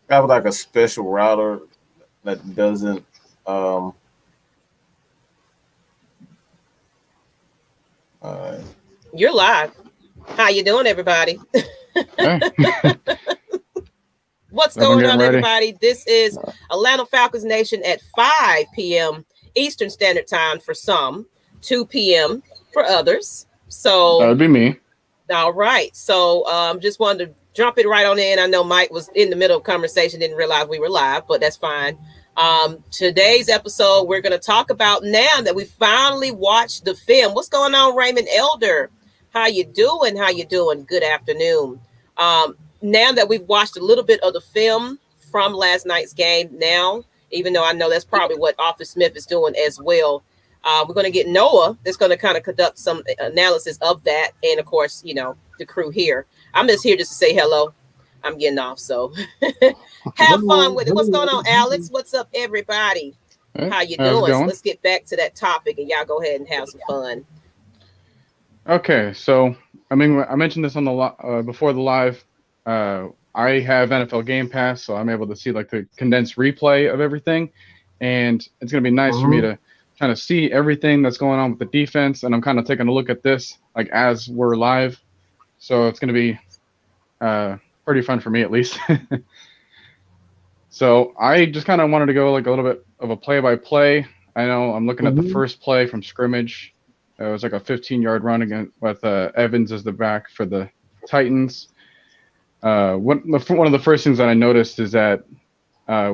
have like a special router that doesn't. Um, uh, You're live. How you doing, everybody? Hey, What's everyone going getting on, ready? everybody? This is Atlanta Falcons Nation at 5 p.m. Eastern Standard Time for some, 2 p.m. for others. That So, would be me. all right. So, just wanted to jump it right on in. I know Mike was in the middle of conversation, didn't realize we were live, but that's fine. Today's episode, we're going to talk about now that we finally watched the film. What's going on, Raymond Elder? How you doing? How you doing? Good afternoon. Now that we've watched a little bit of the film from last night's game, now, even though I know that's probably what Arthur Smith is doing as well, we're going to get Noah that's going to kind of conduct some analysis of that. And of course, the crew here. I'm just here just to say hello. I'm getting off. So have fun with it. What's going on, Alex? What's up, everybody? Hey, How you how's it doing? So going? let's get back to that topic and y'all go ahead and have some fun. Okay, so I mean, I mentioned this on the before the live. I have NFL Game Pass, so I'm able to see like the condensed replay of everything, and it's gonna be nice for me to kind of see everything that's going on with the defense, and I'm kind of taking a look at this like as we're live, so it's gonna be pretty fun for me at least. So I just kind of wanted to go like a little bit of a play-by-play. I know I'm looking at the first play from scrimmage. It was like a 15-yard run again with Evans as the back for the Titans. One of the first things that I noticed is that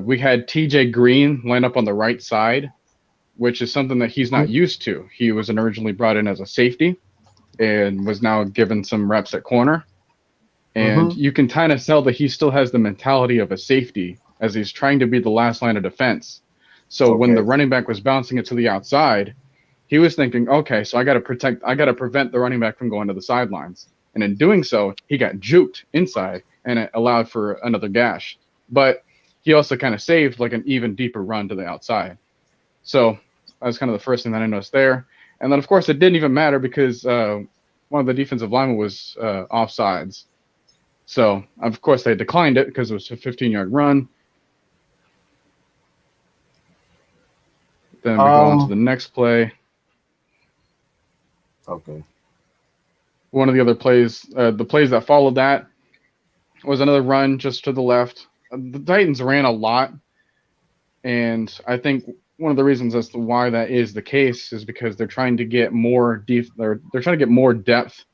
we had TJ Green line up on the right side, which is something that he's not used to. He was originally brought in as a safety and was now given some reps at corner. And you can kind of tell that he still has the mentality of a safety as he's trying to be the last line of defense. So when the running back was bouncing it to the outside, he was thinking, okay, so I got to prevent the running back from going to the sidelines. And in doing so, he got juked inside and it allowed for another gash. But he also kind of saved like an even deeper run to the outside. So that was kind of the first thing that I noticed there. And then, of course, it didn't even matter because one of the defensive linemen was offsides. So, of course, they declined it because it was a 15-yard run. Then we go on to the next play. okay. One of the other plays, the plays that followed that, was another run just to the left. The Titans ran a lot, and I think one of the reasons as to why that is the case is because they're trying to get more they're trying to get more depth,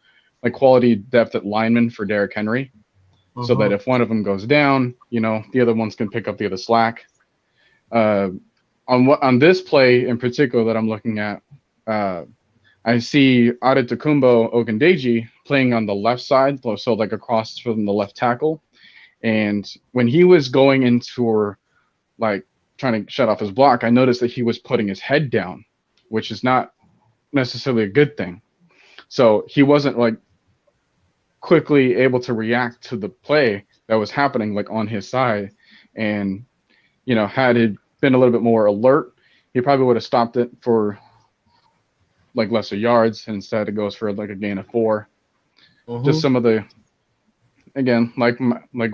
like quality depth at linemen for Derrick Henry, so that if one of them goes down, the other ones can pick up the other slack. On this play in particular that I'm looking at, I see Adetokunbo Ogundeji playing on the left side, so like across from the left tackle. And when he was going into like trying to shut off his block, I noticed that he was putting his head down, which is not necessarily a good thing. So he wasn't like quickly able to react to the play that was happening like on his side. And, had it been a little bit more alert, he probably would have stopped it for like lesser yards, and instead it goes for like a gain of 4. Just some of the, again, like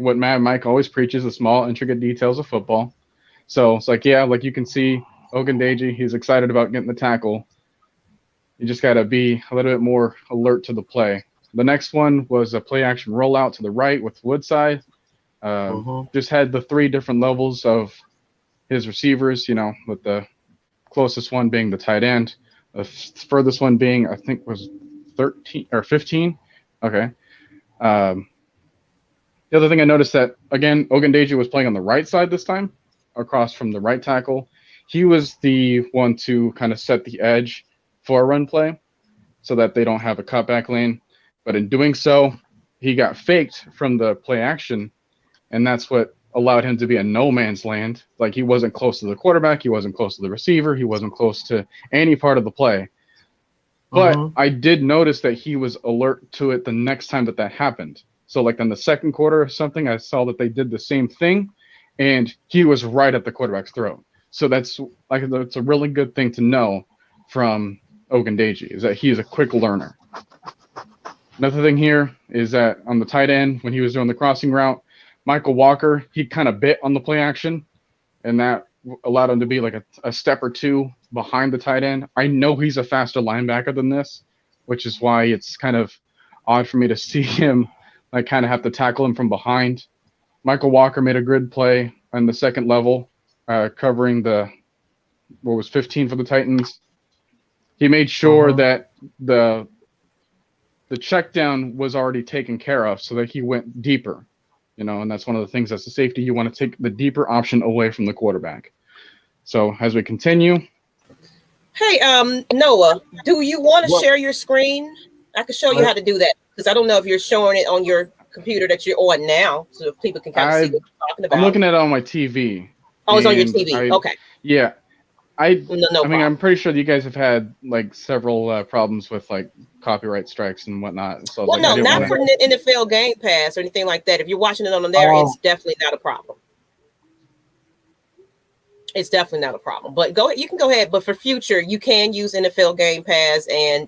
what Mike always preaches, the small intricate details of football. So it's like, yeah, like you can see Ogundeji, he's excited about getting the tackle. You just got to be a little bit more alert to the play. The next one was a play action rollout to the right with Woodside. Just had the 3 different levels of his receivers, with the closest one being the tight end. The furthest one being, I think, was 13 or 15. Okay. The other thing I noticed that, again, Ogundeji was playing on the right side this time, across from the right tackle. He was the one to kind of set the edge for a run play so that they don't have a cutback lane. But in doing so, he got faked from the play action, and that's what allowed him to be in no man's land. Like he wasn't close to the quarterback, he wasn't close to the receiver, he wasn't close to any part of the play. But I did notice that he was alert to it the next time that happened. So like in the second quarter or something, I saw that they did the same thing, and he was right at the quarterback's throat. So that's a really good thing to know from Ogundeji, is that he is a quick learner. Another thing here is that on the tight end, when he was doing the crossing route, Michael Walker, he kind of bit on the play action, and that allowed him to be like a step or two behind the tight end. I know he's a faster linebacker than this, which is why it's kind of odd for me to see him like kind of have to tackle him from behind. Michael Walker made a good play on the second level, covering the 15 for the Titans. He made sure that the check down was already taken care of so that he went deeper, and that's one of the things as a safety, you want to take the deeper option away from the quarterback. So as we continue. Hey, Noah, do you want to share your screen? I can show you how to do that because I don't know if you're showing it on your computer that you're on now so people can kind of see what you're talking about. I'm looking at it on my TV. Oh, it's on your TV. Okay. Yeah. I mean, I'm pretty sure you guys have had like several problems with like copyright strikes and whatnot. So well, like, not for NFL Game Pass or anything like that. If you're watching it on there, it's definitely not a problem. It's definitely not a problem. But you can go ahead. But for future, you can use NFL Game Pass and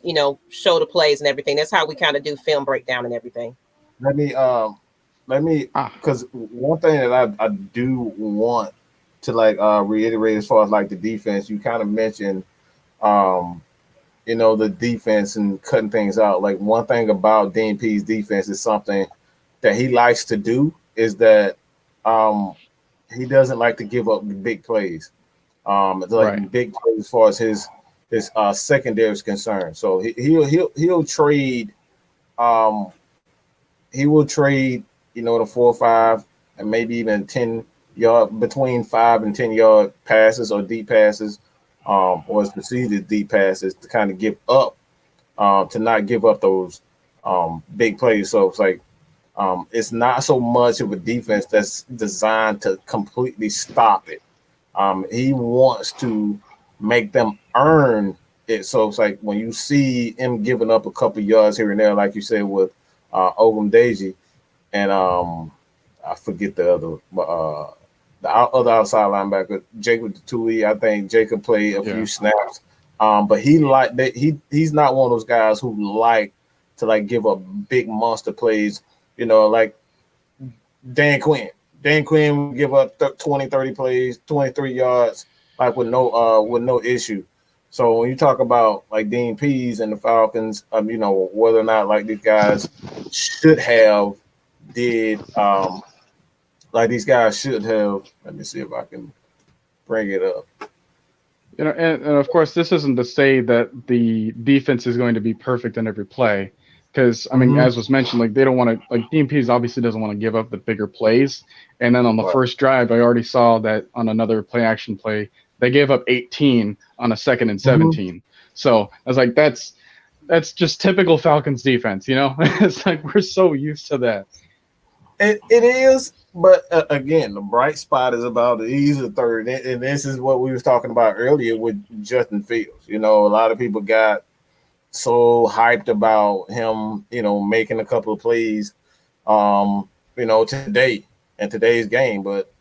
show the plays and everything. That's how we kind of do film breakdown and everything. Let me because one thing that I do want to like reiterate as far as like the defense, you kind of mentioned the defense and cutting things out. Like one thing about DNP's defense is something that he likes to do is that he doesn't like to give up big plays. It's like big plays as far as his secondary is concerned. So he'll trade the 4 or 5 and maybe even 10 yard between 5 and 10 yard passes or deep passes, or it's preceded deep passes to kind of give up, to not give up those big plays. So it's like it's not so much of a defense that's designed to completely stop it. He wants to make them earn it. So it's like when you see him giving up a couple yards here and there, like you said with Ogundeji and I forget the other outside linebacker, Jacob Tui. I think Jacob played a few snaps, but he's not one of those guys who like to like give up big monster plays. Like Dan Quinn. Dan Quinn would give up 20, 30 plays, 23 yards, like with no issue. So when you talk about like Dean Pease and the Falcons, whether or not like these guys should have did like these guys should have. Let me see if I can bring it up. And of course, this isn't to say that the defense is going to be perfect in every play. Because, I mean, as was mentioned, like they don't want to, like DMPs obviously doesn't want to give up the bigger plays. And then on the first drive, I already saw that on another play action play, they gave up 18 on a 2nd and 17. So I was like, that's just typical Falcons defense, It's like we're so used to that. It is, but again, the bright spot is about he's a third, and this is what we was talking about earlier with Justin Fields. A lot of people got so hyped about him, making a couple of plays, today in today's game. But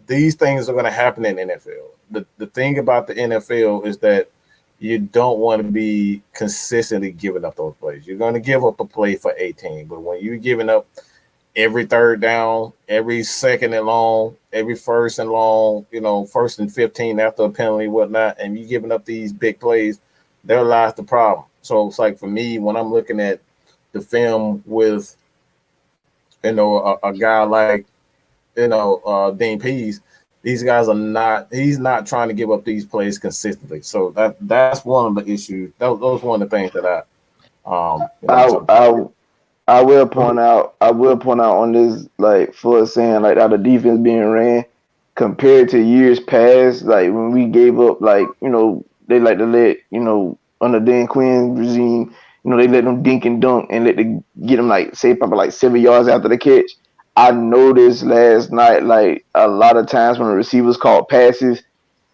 these things are going to happen in the NFL. The thing about the NFL is that you don't want to be consistently giving up those plays. You're going to give up a play for 18, but when you're giving up every third down, every second and long, every first and long, first and 15 after a penalty, whatnot, and you're giving up these big plays, there lies the problem. So it's like for me, when I'm looking at the film with, a guy like, Dean Pease, these guys he's not trying to give up these plays consistently. So that's one of the issues. That was one of the things that I will point out on this, like for saying like how the defense being ran compared to years past, like when we gave up, like, they like to let, under Dan Quinn's regime, they let them dink and dunk and get them like say probably like 7 yards after the catch. I noticed last night, like a lot of times when the receivers caught passes,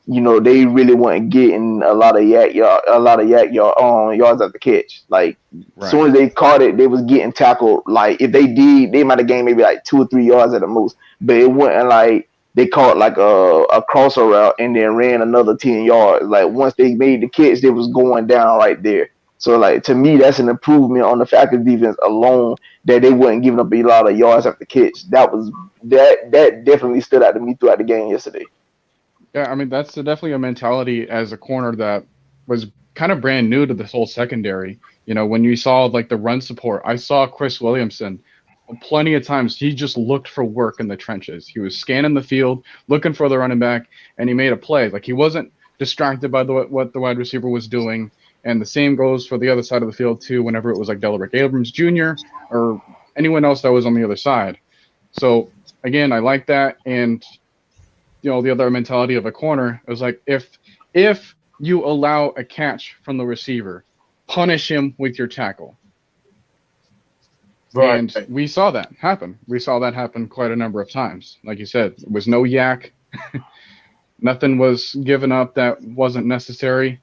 they really weren't getting a lot of yards after the catch. Like as soon as they caught it, they was getting tackled. Like if they did, they might have gained maybe like 2 or 3 yards at the most. But it wasn't like they caught like a crosser route and then ran another 10 yards. Like once they made the catch, they was going down right there. So, like, to me, that's an improvement on the Falcons defense alone, that they weren't giving up a lot of yards after catch. That definitely stood out to me throughout the game yesterday. Yeah, I mean, that's definitely a mentality as a corner that was kind of brand new to this whole secondary. You know, when you saw like the run support, I saw Chris Williamson plenty of times. He just looked for work in the trenches. He was scanning the field, looking for the running back, and he made a play. Like, he wasn't distracted by what the wide receiver was doing. And the same goes for the other side of the field too, whenever it was like Delrick Abrams Jr. or anyone else that was on the other side. So again, I like that. And you know, the other mentality of a corner was like, if you allow a catch from the receiver, punish him with your tackle. Right. And we saw that happen. We saw that happen quite a number of times. Like you said, there was no yak. Nothing was given up that wasn't necessary.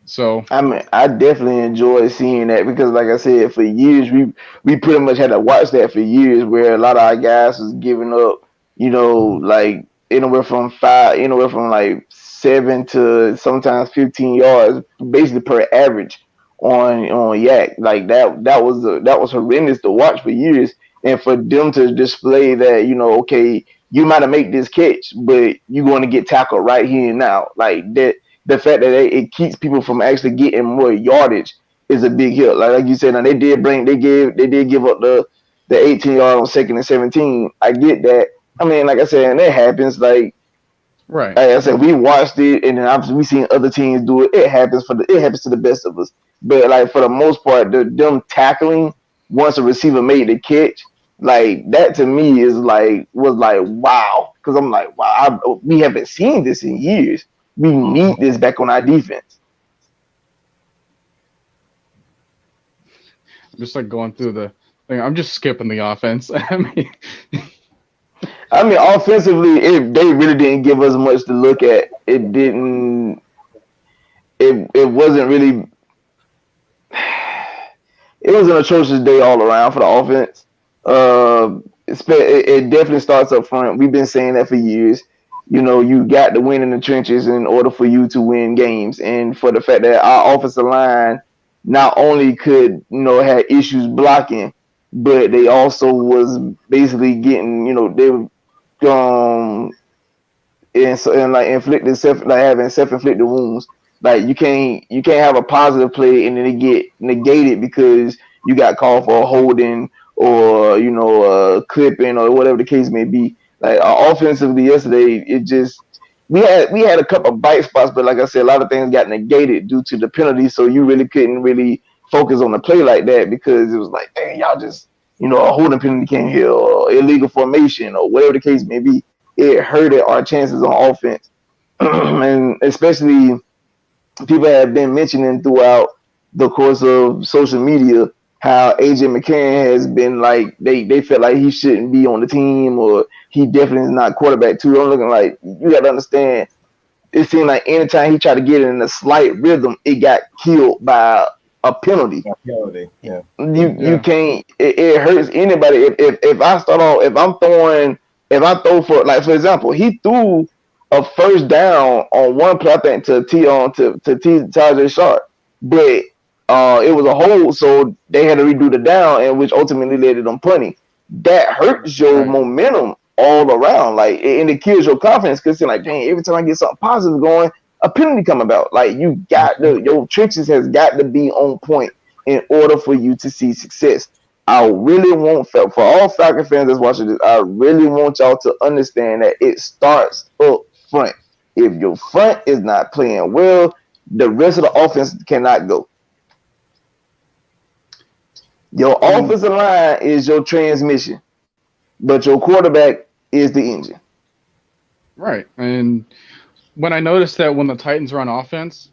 So I mean, I definitely enjoy seeing that because, like I said, for years we pretty much had to watch that for years, where a lot of our guys was giving up, you know, like anywhere from like 7 to sometimes 15 yards, basically per average on yak. Like that was horrendous to watch for years, and for them to display that, you know, okay, you might have made this catch, but you're going to get tackled right here and now, like that. The fact that it keeps people from actually getting more yardage is a big help. Like you said, now they did give up the 18-yard on 2nd and 17. I get that. I mean, like I said, and it happens. Like I said, we watched it, and then obviously we seen other teams do it. It happens to the best of us. But like for the most part, them tackling once a receiver made the catch, like that to me was like wow, because I'm like, wow, we haven't seen this in years. We need this back on our defense. I'm just like going through the thing. I'm just skipping the offense. I mean, offensively, they really didn't give us much to look at. It didn't. It wasn't really. It was an atrocious day all around for the offense. It definitely starts up front. We've been saying that for years. You know, you got to win in the trenches in order for you to win games. And for the fact that our offensive line not only could, you know, had issues blocking, but they also was basically getting, you know, they were and like inflicted having self-inflicted wounds. Like you can't have a positive play and then it get negated because you got called for a holding or, you know, clipping or whatever the case may be. Like offensively yesterday, it just we had a couple of bite spots, but like I said, a lot of things got negated due to the penalty. So you really couldn't really focus on the play like that because it was like, dang, y'all just, you know, a holding penalty came here or illegal formation or whatever the case may be. It hurted our chances on offense, and especially people have been mentioning throughout the course of social media how AJ Mccarron has been like they felt like he shouldn't be on the team or he definitely is not quarterback too. I'm looking like you got to understand. It seemed like anytime he tried to get in a slight rhythm, it got killed by a penalty. Yeah. You can't. It hurts anybody. If I start off, if I throw for, like, for example, he threw a first down on one play, I think to Tajay Sharp, but it was a hold, so they had to redo the down, and which ultimately led to them punting. That hurts your momentum all around, like, and it kills your confidence because you're like, dang, every time I get something positive going, a penalty come about. Like, you got your trenches has got to be on point in order for you to see success. I really want, for all Falcon fans that's watching this, I really want y'all to understand that it starts up front. If your front is not playing well, the rest of the offense cannot go. Your offensive line is your transmission, but your quarterback is the engine. Right. And when I noticed that when the Titans were on offense,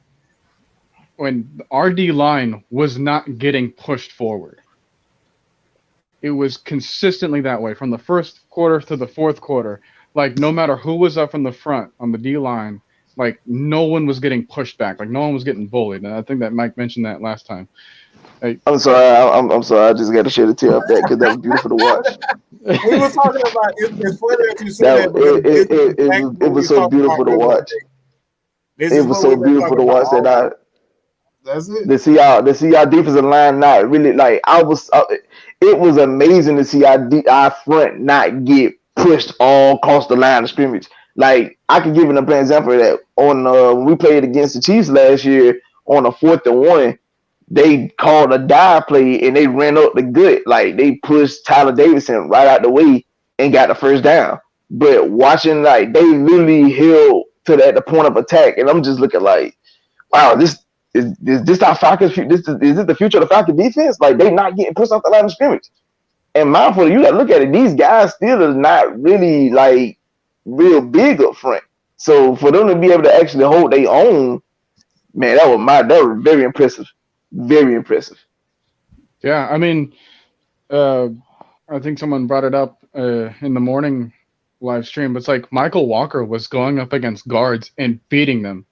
when the RD line was not getting pushed forward, it was consistently that way from the first quarter to the fourth quarter. Like, no matter who was up in the front on the D line, like, no one was getting pushed back. Like, no one was getting bullied. And I think that Mike mentioned that last time. Like, I'm sorry. I'm sorry. I just got to share the tail of that because that was beautiful to watch. We were talking about it's funny that you said that. It was so beautiful to watch. It was so beautiful to watch that That's it. To see our defensive line not really like it was amazing to see our front not get pushed all across the line of scrimmage. Like I can give an example of that on when we played against the Chiefs last year on a 4th and 1. They called a dive play and they ran up the gut. Like they pushed Tyler Davidson right out the way and got the first down. But watching like they literally held to the point of attack, and I'm just looking like, wow, this is our Falcons. Is this the future of the Falcons defense? Like they not getting pushed off the line of scrimmage. And mindful, you got to look at it. These guys still are not really like real big up front. So for them to be able to actually hold their own, man, that was very impressive. Very impressive. Yeah, I mean, I think someone brought it up in the morning live stream. It's like Michael Walker was going up against guards and beating them.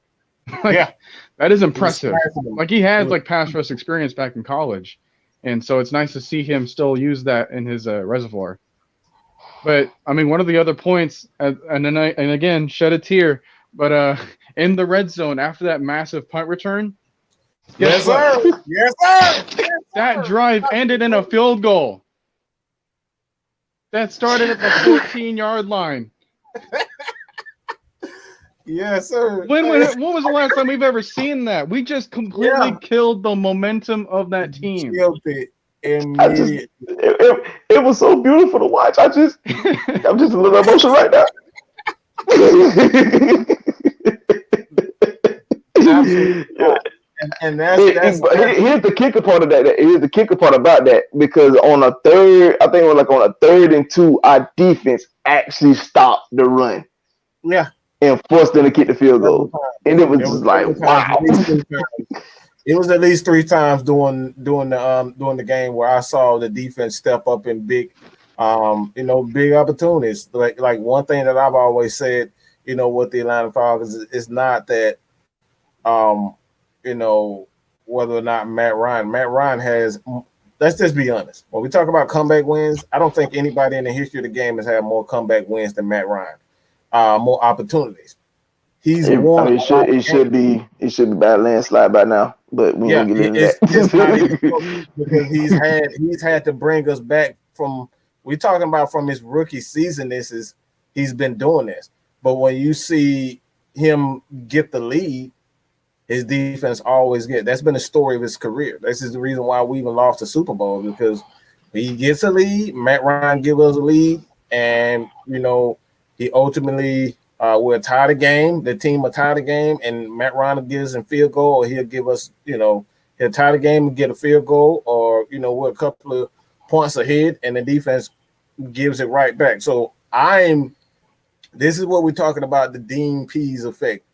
That is impressive. Like he had like pass rush experience back in college, and so it's nice to see him still use that in his reservoir. But I mean, one of the other points, and again, shed a tear. But in the red zone after that massive punt return. Yes, sir. Yes, sir. That drive ended in a field goal. That started at the 14-yard line. Yes, sir. When was the last time we've ever seen that? We just completely killed the momentum of that team. Killed it. It was so beautiful to watch. I'm just a little emotional right now. Absolutely. And that's here's the kicker part of that. Here's the kicker part about that, because on a 3rd and 2, our defense actually stopped the run. Yeah. And forced them to kick the field goal. And it was just like, wow. It was at least 3 times during the game where I saw the defense step up in big opportunities. Like one thing that I've always said, with the Atlanta Falcons is not that whether or not Matt Ryan has, let's just be honest. When we talk about comeback wins, I don't think anybody in the history of the game has had more comeback wins than Matt Ryan. More opportunities. He's won. It should be by landslide by now, but we won't get into that. Because he's had to bring us back from. We're talking about from his rookie season. He's been doing this, but when you see him get the lead, his defense always get. That's been the story of his career. This is the reason why we even lost the Super Bowl, because he gets a lead. Matt Ryan gives us a lead, and he ultimately will tie the game. The team will tie the game, and Matt Ryan gives him field goal, or he'll give us, he'll tie the game and get a field goal, or we're a couple of points ahead, and the defense gives it right back. So this is what we're talking about, the Dean Pease effect,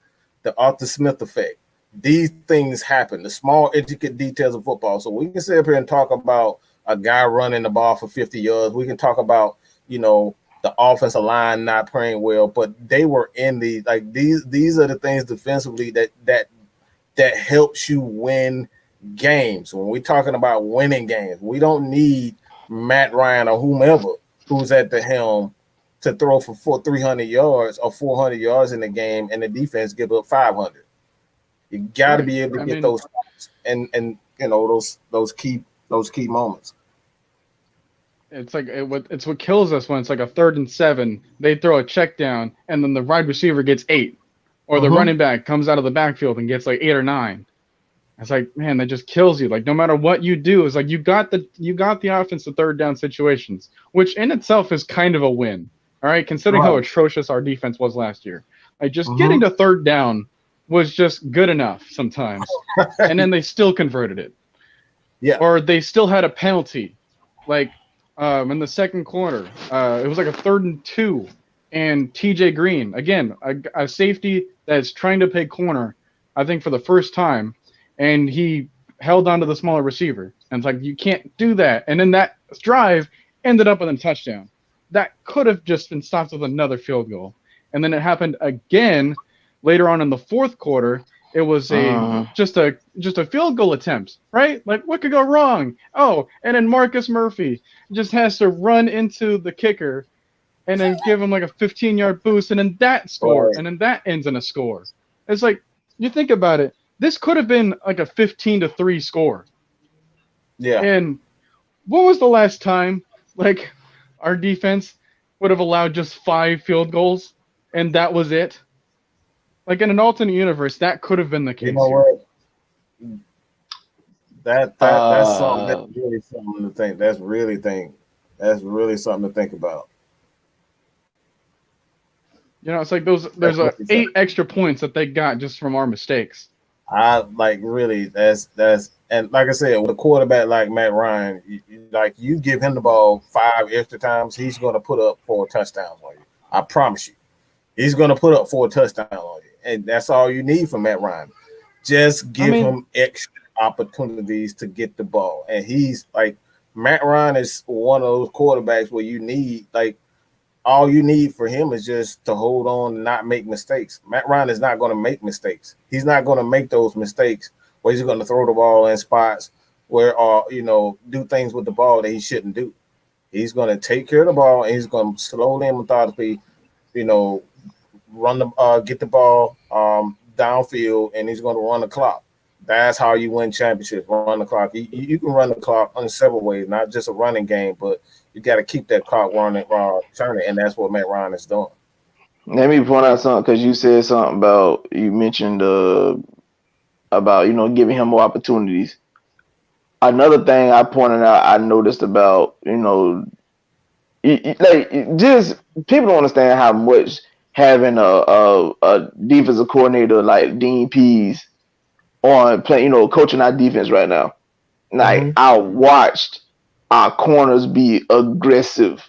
the Arthur Smith effect. These things happen, the small intricate details of football. So we can sit up here and talk about a guy running the ball for 50 yards. We can talk about, the offensive line not playing well, but they were in these are the things defensively that helps you win games. When we're talking about winning games, we don't need Matt Ryan or whomever who's at the helm to throw for 300 yards or 400 yards in the game, and the defense give up 500. You got to be able to get those shots and those key moments. It's like it's what kills us when it's like a 3rd and 7. They throw a check down, and then the wide receiver gets 8, or the running back comes out of the backfield and gets like 8 or 9. It's like, man, that just kills you. Like no matter what you do, it's like you got the offense to 3rd down situations, which in itself is kind of a win. All right, considering how atrocious our defense was last year, like just getting to 3rd down was just good enough sometimes, and then they still converted it. Yeah, or they still had a penalty, like. In the second quarter, it was like a 3rd and 2, and TJ Green, again, a safety that's trying to play corner, I think for the first time, and he held on to the smaller receiver. And it's like, you can't do that. And then that drive ended up with a touchdown. That could have just been stopped with another field goal. And then it happened again later on in the 4th quarter. It was just a field goal attempt, right? Like, what could go wrong? Oh, and then Marcus Murphy just has to run into the kicker and then give him like a 15-yard boost, and then that score, and then that ends in a score. It's like, you think about it, this could have been like a 15-3 score. Yeah. And when was the last time like our defense would have allowed just 5 field goals and that was it? Like in an alternate universe, that could have been the case. You know what? That's something. That's really something to think. That's really something to think about. You know, it's like there's 8 extra points that they got just from our mistakes. I like really that's and like I said, with a quarterback like Matt Ryan, you give him the ball 5 extra times, he's going to put up 4 touchdowns on you. I promise you, he's going to put up 4 touchdowns on you, and that's all you need from Matt Ryan. Just give him extra opportunities to get the ball, and he's like Matt Ryan is one of those quarterbacks where you need all you need for him is just to hold on and not make mistakes. Matt Ryan is not going to make mistakes. He's not going to make those mistakes where he's going to throw the ball in spots where do things with the ball that he shouldn't do. He's going to take care of the ball and he's going to slowly and methodically, get the ball downfield, and he's going to run the clock. That's how you win championships. Run the clock. You can run the clock in several ways, not just a running game, but you got to keep that clock running, turning, and that's what Matt Ryan is doing. Let me point out something, because you said something about, you mentioned about giving him more opportunities. Another thing I pointed out, I noticed about just people don't understand how much having a defensive coordinator like Dean Pease on coaching our defense right now. Like I watched our corners be aggressive.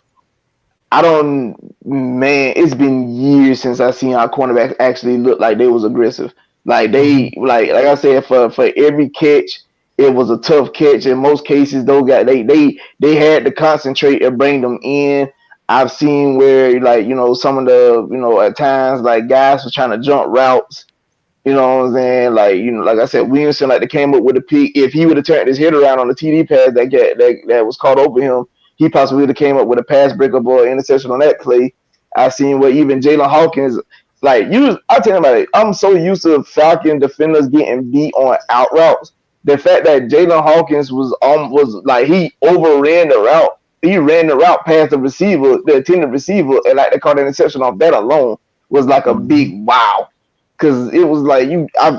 It's been years since I seen our cornerbacks actually look like they was aggressive. Like they like I said, for every catch, it was a tough catch. In most cases, those guys they had to concentrate and bring them in. I've seen where some of the at times like guys were trying to jump routes. You know what I'm saying? Like I said, Williamson they came up with a pick. If he would have turned his head around on the TD pass that was caught over him, he possibly would have came up with a pass breakup or interception on that play. I've seen where even Jalen Hawkins, I tell you, I'm so used to Falcon defenders getting beat on out routes. The fact that Jalen Hawkins was he overran the route. He ran the route past the intended receiver, and they caught an interception off that alone was like a big wow. Because it was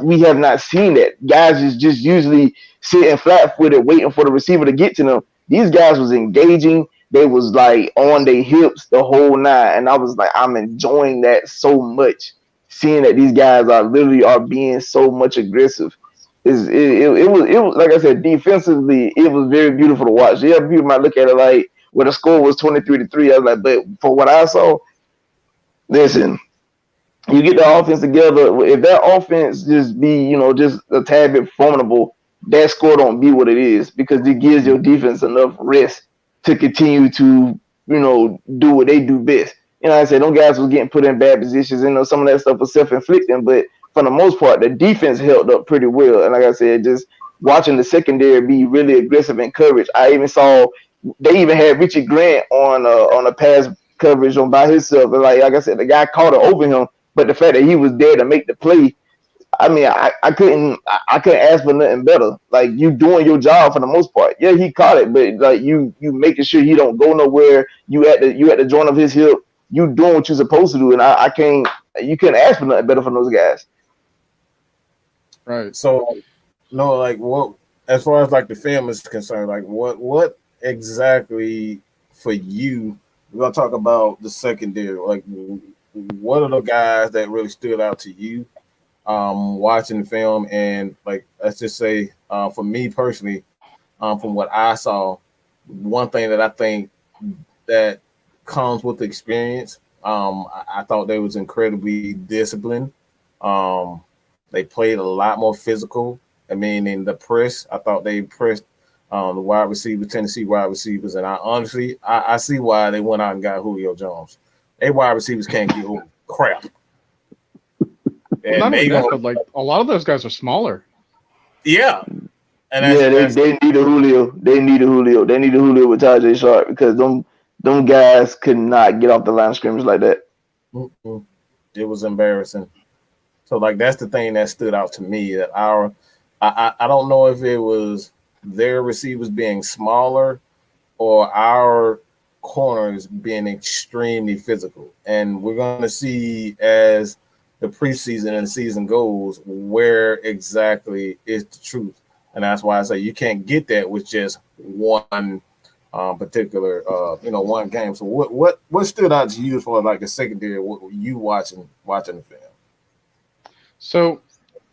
we have not seen that. Guys is just usually sitting flat-footed waiting for the receiver to get to them. These guys was engaging. They was on their hips the whole night. And I was I'm enjoying that so much. Seeing that these guys are being so much aggressive. It was like I said, defensively, it was very beautiful to watch. Yeah, people might look at it where the score was 23-3. I was but for what I saw, listen, you get the offense together. If that offense just be, just a tad bit formidable, that score don't be what it is, because it gives your defense enough rest to continue to, do what they do best. I said, those guys was getting put in bad positions. Some of that stuff was self-inflicting, but for the most part, the defense held up pretty well. And like I said, just watching the secondary be really aggressive in coverage. I even saw they even had Richard Grant on a pass coverage by himself. And like I said, the guy caught it over him. But the fact that he was there to make the play, I mean, I couldn't ask for nothing better. You doing your job for the most part. Yeah, he caught it, but you making sure he don't go nowhere. You at the joint of his hip. You doing what you're supposed to do, and you couldn't ask for nothing better from those guys. Right. So, what as far as the film is concerned, what exactly for you? We're gonna talk about the secondary. What are the guys that really stood out to you watching the film? And let's just say for me personally, from what I saw, one thing that I think that comes with the experience, I thought they was incredibly disciplined. They played a lot more physical. I mean, in the press, I thought they pressed the wide receivers, Tennessee wide receivers, and I see why they went out and got Julio Jones. They wide receivers can't get crap. And a lot of those guys are smaller. Yeah. And they need a Julio. They need a Julio. They need a Julio with Tajay Sharp, because them guys could not get off the line of scrimmage like that. It was embarrassing. So like that's the thing that stood out to me. That I don't know if it was their receivers being smaller or our corners being extremely physical. And we're going to see as the preseason and the season goes where exactly is the truth. And that's why I say you can't get that with just one particular, one game. So what stood out to you for like the secondary? What were you watching the film? So,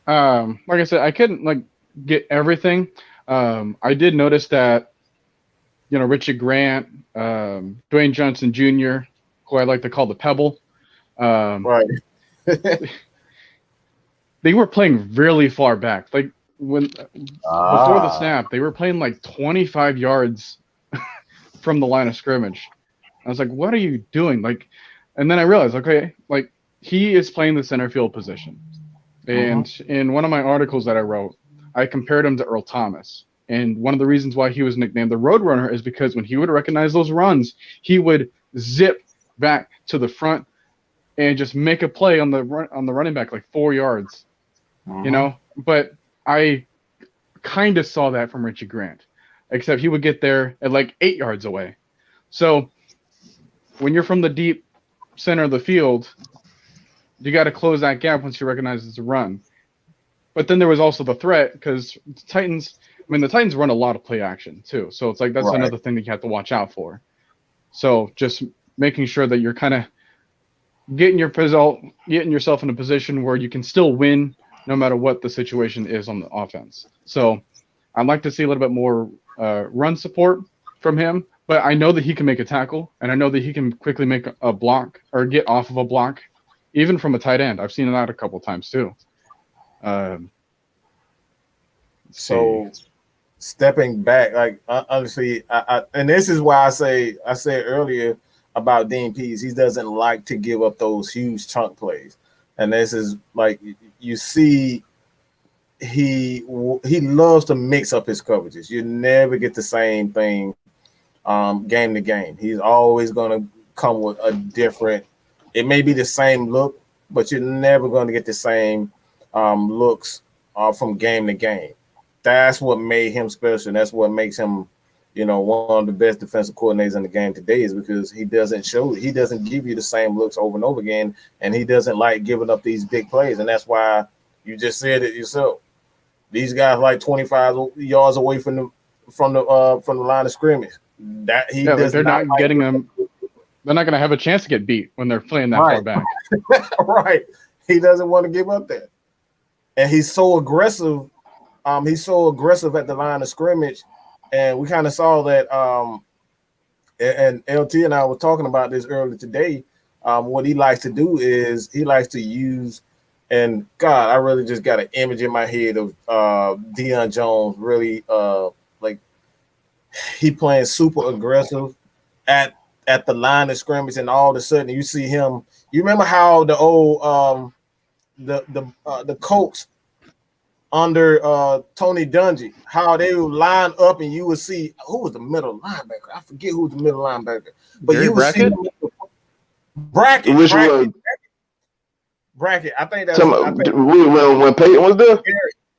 like I said, I couldn't like get everything. I did notice that, Richard Grant, Dwayne Johnson Jr., who I like to call the Pebble, Right. they were playing really far back. Like before the snap, they were playing like 25 yards from the line of scrimmage. I was like, what are you doing? Like, and then I realized, okay, like he is playing the center field position. And in one of my articles that I wrote, I compared him to Earl Thomas. And one of the reasons why he was nicknamed the Roadrunner is because when he would recognize those runs, he would zip back to the front and just make a play on the running back like 4 yards, But I kind of saw that from Richie Grant, except he would get there at like 8 yards away. So when you're from the deep center of the field, you got to close that gap once you recognize it's a run. But then there was also the threat because the Titans run a lot of play action too. So it's like that's Right. another thing that you have to watch out for. So just making sure that you're kind of getting yourself in a position where you can still win no matter what the situation is on the offense. So I'd like to see a little bit more run support from him, but I know that he can make a tackle, and I know that he can quickly make a block or get off of a block, even from a tight end. I've seen that a couple of times too. So stepping back, like honestly, I and this is why I said earlier about Dean Pease, he doesn't like to give up those huge chunk plays, and this is like you see, he loves to mix up his coverages. You never get the same thing game to game. He's always going to come with a different. It may be the same look, but you're never going to get the same looks from game to game. That's what made him special. That's what makes him, one of the best defensive coordinators in the game today, is because he doesn't give you the same looks over and over again, and he doesn't like giving up these big plays. And that's why you just said it yourself. These guys like 25 yards away from the line of scrimmage. They're not getting them. They're not going to have a chance to get beat when they're playing that far back. Right. He doesn't want to give up that. And he's so aggressive. He's so aggressive at the line of scrimmage. And we kind of saw that. And LT and I were talking about this earlier today. What he likes to do is he likes to use, and God, I really just got an image in my head of Deion Jones really like he playing super aggressive at the line of scrimmage, and all of a sudden you see him. You remember how the old the Colts under Tony Dungy, how they would line up and you would see who was the middle linebacker. I forget who was the middle linebacker, but you would see Brackett. Which one? Brackett. I think that's when Peyton was there.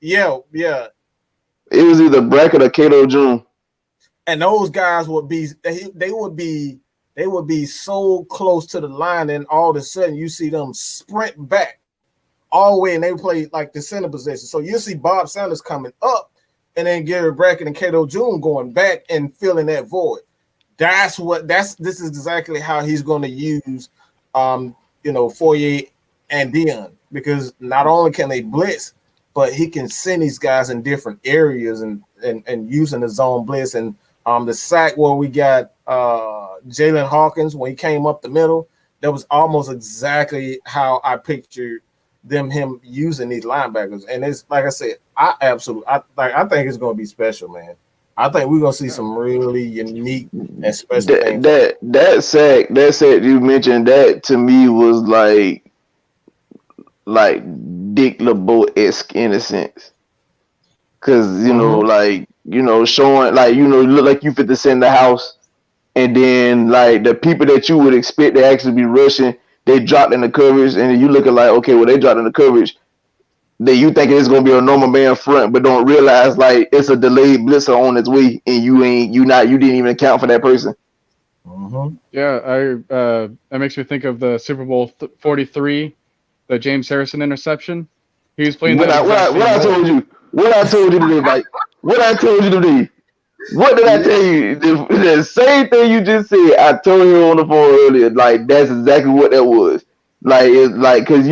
Yeah. It was either Brackett or Cato June. And those guys would be they would be so close to the line, and all of a sudden you see them sprint back all the way, and they play like the center position. So you see Bob Sanders coming up, and then Gary Brackett and Cato June going back and filling that void. This is exactly how he's going to use Fourier and Deion, because not only can they blitz, but he can send these guys in different areas and using the zone blitz. And the sack where we got Jalen Hawkins when he came up the middle, that was almost exactly how I pictured him using these linebackers. And it's like I said, I think it's going to be special, man. I think we're going to see some really unique and special things. That sack you mentioned, that to me was like Dick LeBeau-esque in a sense. Because, showing, you look like you fit to send the house, and then, the people that you would expect to actually be rushing, they dropped in the coverage, and you looking like, okay, well, they dropped in the coverage. that you think it's gonna be a normal man front, but don't realize like it's a delayed blitzer on its way, and you didn't even account for that person. Mm-hmm. Yeah, that makes me think of the Super Bowl 43, the James Harrison interception. He was playing What that exact I same role. told you, what I told you today, Mike. What I told you today. What did I tell you? The same thing you just said. I told you on the phone earlier. Like that's exactly what that was. Like it's like because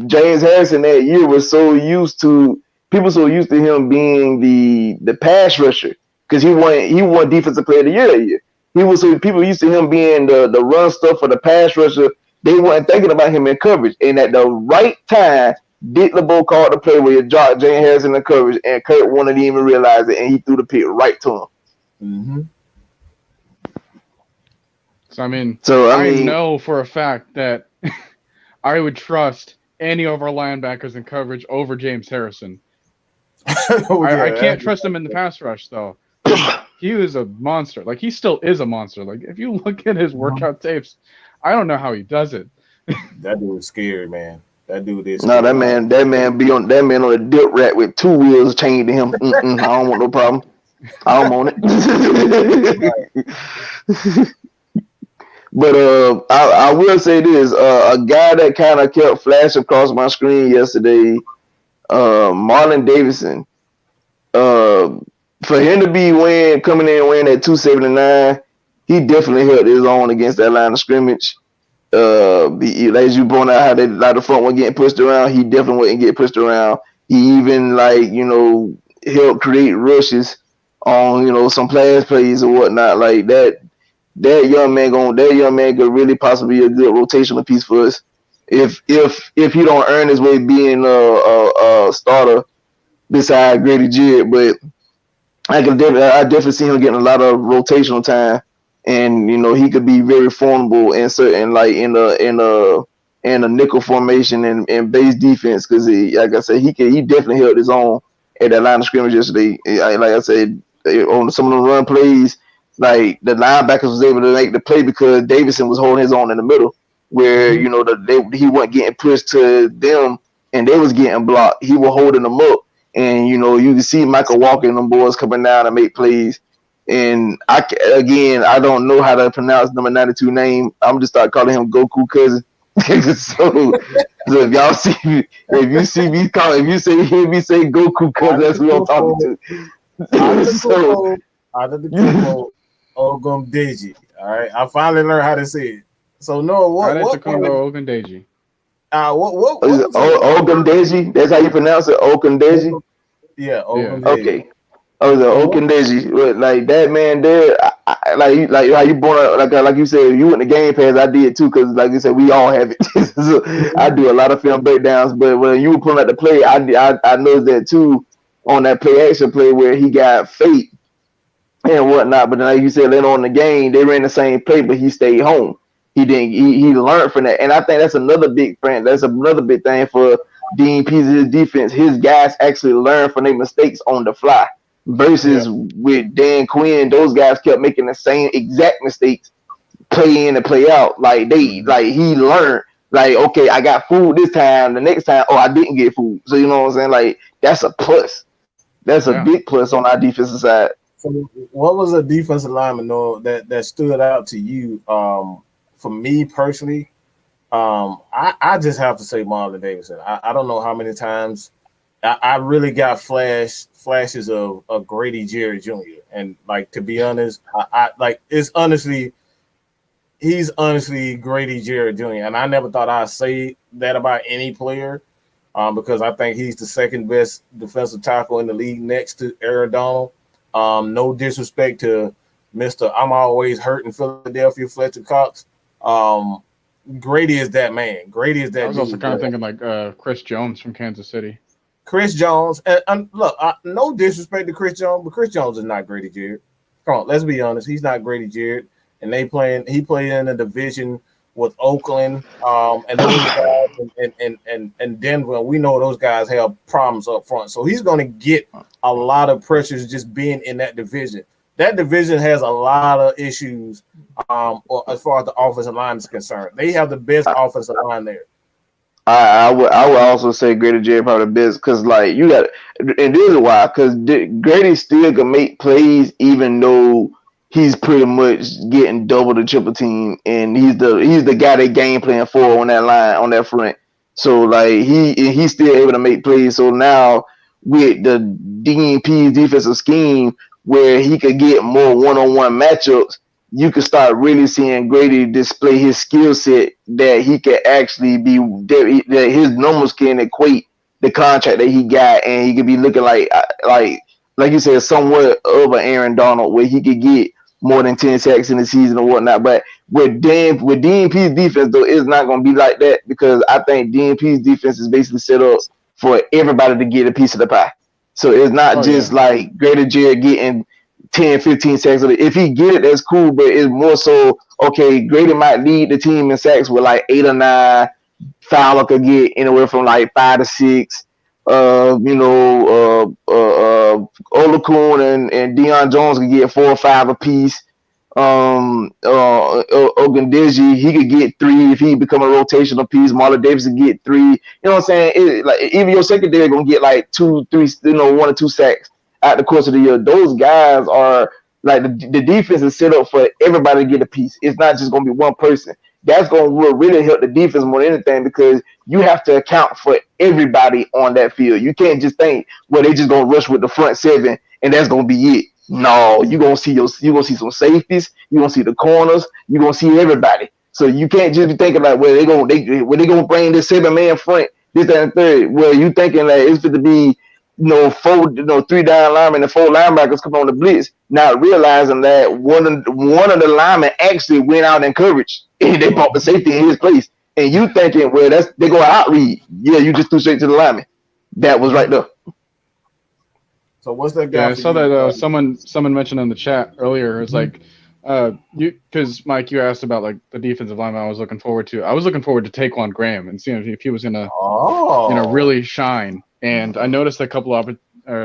James Harrison that year was so used to him being the pass rusher because he won defensive player of the year that year. He was so people used to him being the run stuff for the pass rusher. They weren't thinking about him in coverage, and at the right time, Dick LeBeau called the play where he dropped James Harrison in coverage, and Kurt Warner didn't even realize it, and he threw the pick right to him. Mm-hmm. So I mean, I know for a fact that I would trust any of our linebackers in coverage over James Harrison. I can't trust him in the pass rush though. He was a monster. Like he still is a monster. Like if you look at his workout tapes, I don't know how he does it. That dude is scary, man. That dude is. No, that man on a dip rack with 2 wheels chained to him. I don't want no problem. I don't want it. But I will say this: a guy that kind of kept flashing across my screen yesterday, Marlon Davidson. For him to be coming in and winning at 279, he definitely held his own against that line of scrimmage. As you pointed out, how the front one getting pushed around, he definitely wouldn't get pushed around. He even helped create rushes on some pass plays or whatnot like that. That young man could really possibly be a good rotational piece for us if he don't earn his way being a starter beside Grady Jarrett. But I definitely see him getting a lot of rotational time, and he could be very formidable in certain in a nickel formation and base defense because like I said, he definitely held his own at that line of scrimmage yesterday. Like I said, on some of the run plays, like the linebackers was able to make the play because Davidson was holding his own in the middle, where he wasn't getting pushed to them and they was getting blocked. He was holding them up, and you can see Michael Walker and them boys coming down and make plays. And I don't know how to pronounce number 92 name. I'm just start calling him Goku cousin. so if y'all see, if you see me call, if you hear me say Goku cousin, that's who I'm talking to. Out of the Kumbo, Ogundeji. All right, I finally learned how to say it. So Noah, what Ogundeji? What Ogundeji? That's how you pronounce it, Ogundeji. Yeah, Ogundeji. Okay. Oh, the Ogundeji, like that man there, like how you born up, like you said, you went the Game Pass. I did too, because like you said, we all have it. So I do a lot of film breakdowns, but when you were pulling out the play, I noticed that too on that play action play where he got fake and whatnot. But then, like you said, later on in the game, they ran the same play, but he stayed home. He didn't. He learned from that, and I think that's another big thing. That's another big thing for Dean Pease's defense. His guys actually learn from their mistakes on the fly. Versus with Dan Quinn, those guys kept making the same exact mistakes, play in and play out. Like he learned, like, okay, I got food this time. The next time, I didn't get food. So you know what I'm saying? Like that's a plus. That's a big plus on our defensive side. So what was a defensive lineman that stood out to you? For me personally, I just have to say Marlon Davidson. I don't know how many times I really got flashes of Grady Jarrett Jr. And like, to be honest, he's honestly Grady Jarrett Jr. And I never thought I'd say that about any player, because I think he's the second best defensive tackle in the league next to Aaron Donald. No disrespect to Mr. I'm always hurt in Philadelphia, Fletcher Cox. Grady is that man. Grady is that. I was also kind of thinking like Chris Jones from Kansas City. Chris Jones, and look, no disrespect to Chris Jones, but Chris Jones is not Grady Jarrett. Come on, let's be honest. He's not Grady Jarrett, and he played in a division with Oakland, and those guys, and Denver. We know those guys have problems up front, so he's going to get a lot of pressures just being in that division. That division has a lot of issues, as far as the offensive line is concerned. They have the best offensive line there. I would also say Grady Jarrett probably the best because like you got, and this is why because Grady still can make plays even though he's pretty much getting double the triple team, and he's the guy they game plan for on that line on that front. So like he's still able to make plays. So now with the DNP's defensive scheme where he could get more one-on-one matchups, you could start really seeing Grady display his skill set that he could actually be that his numbers can equate the contract that he got, and he could be looking like you said, somewhat of an Aaron Donald where he could get more than 10 sacks in the season or whatnot. But with DNP's defense though, it's not gonna be like that because I think DNP's defense is basically set up for everybody to get a piece of the pie. So it's not just like Grady Jarrett getting 10, 15 sacks. If he get it, that's cool, but it's more so, okay, Grady might lead the team in sacks with like 8 or 9. Fowler could get anywhere from like 5 to 6. Olakun and Deion Jones could get 4 or 5 apiece. Ogundeji, he could get 3 if he become a rotational piece. Marlon Davidson get 3. You know what I'm saying? Like even your secondary gonna get like 2, 3, 1 or 2 sacks at the course of the year. Those guys are like the defense is set up for everybody to get a piece. It's not just gonna be one person. That's gonna really help the defense more than anything because you have to account for everybody on that field. You can't just think, well, they just gonna rush with the front 7 and that's gonna be it. No, you're gonna see some safeties, you're gonna see the corners, you're gonna see everybody. So you can't just be thinking like, well, they gonna bring this 7-man front, this, that, and third. Well, you thinking like it's fit to be 3 down linemen and 4 linebackers come on the blitz, not realizing that one of the linemen actually went out in coverage and they brought the safety in his place. And you thinking, well, they go out read. Yeah, you just threw straight to the lineman. That was right there. So what's that guy? Yeah, I saw that someone mentioned in the chat earlier. It's like because Mike, you asked about like the defensive lineman I was looking forward to. I was looking forward to Taquan Graham and seeing if he was gonna really shine. And I noticed a couple of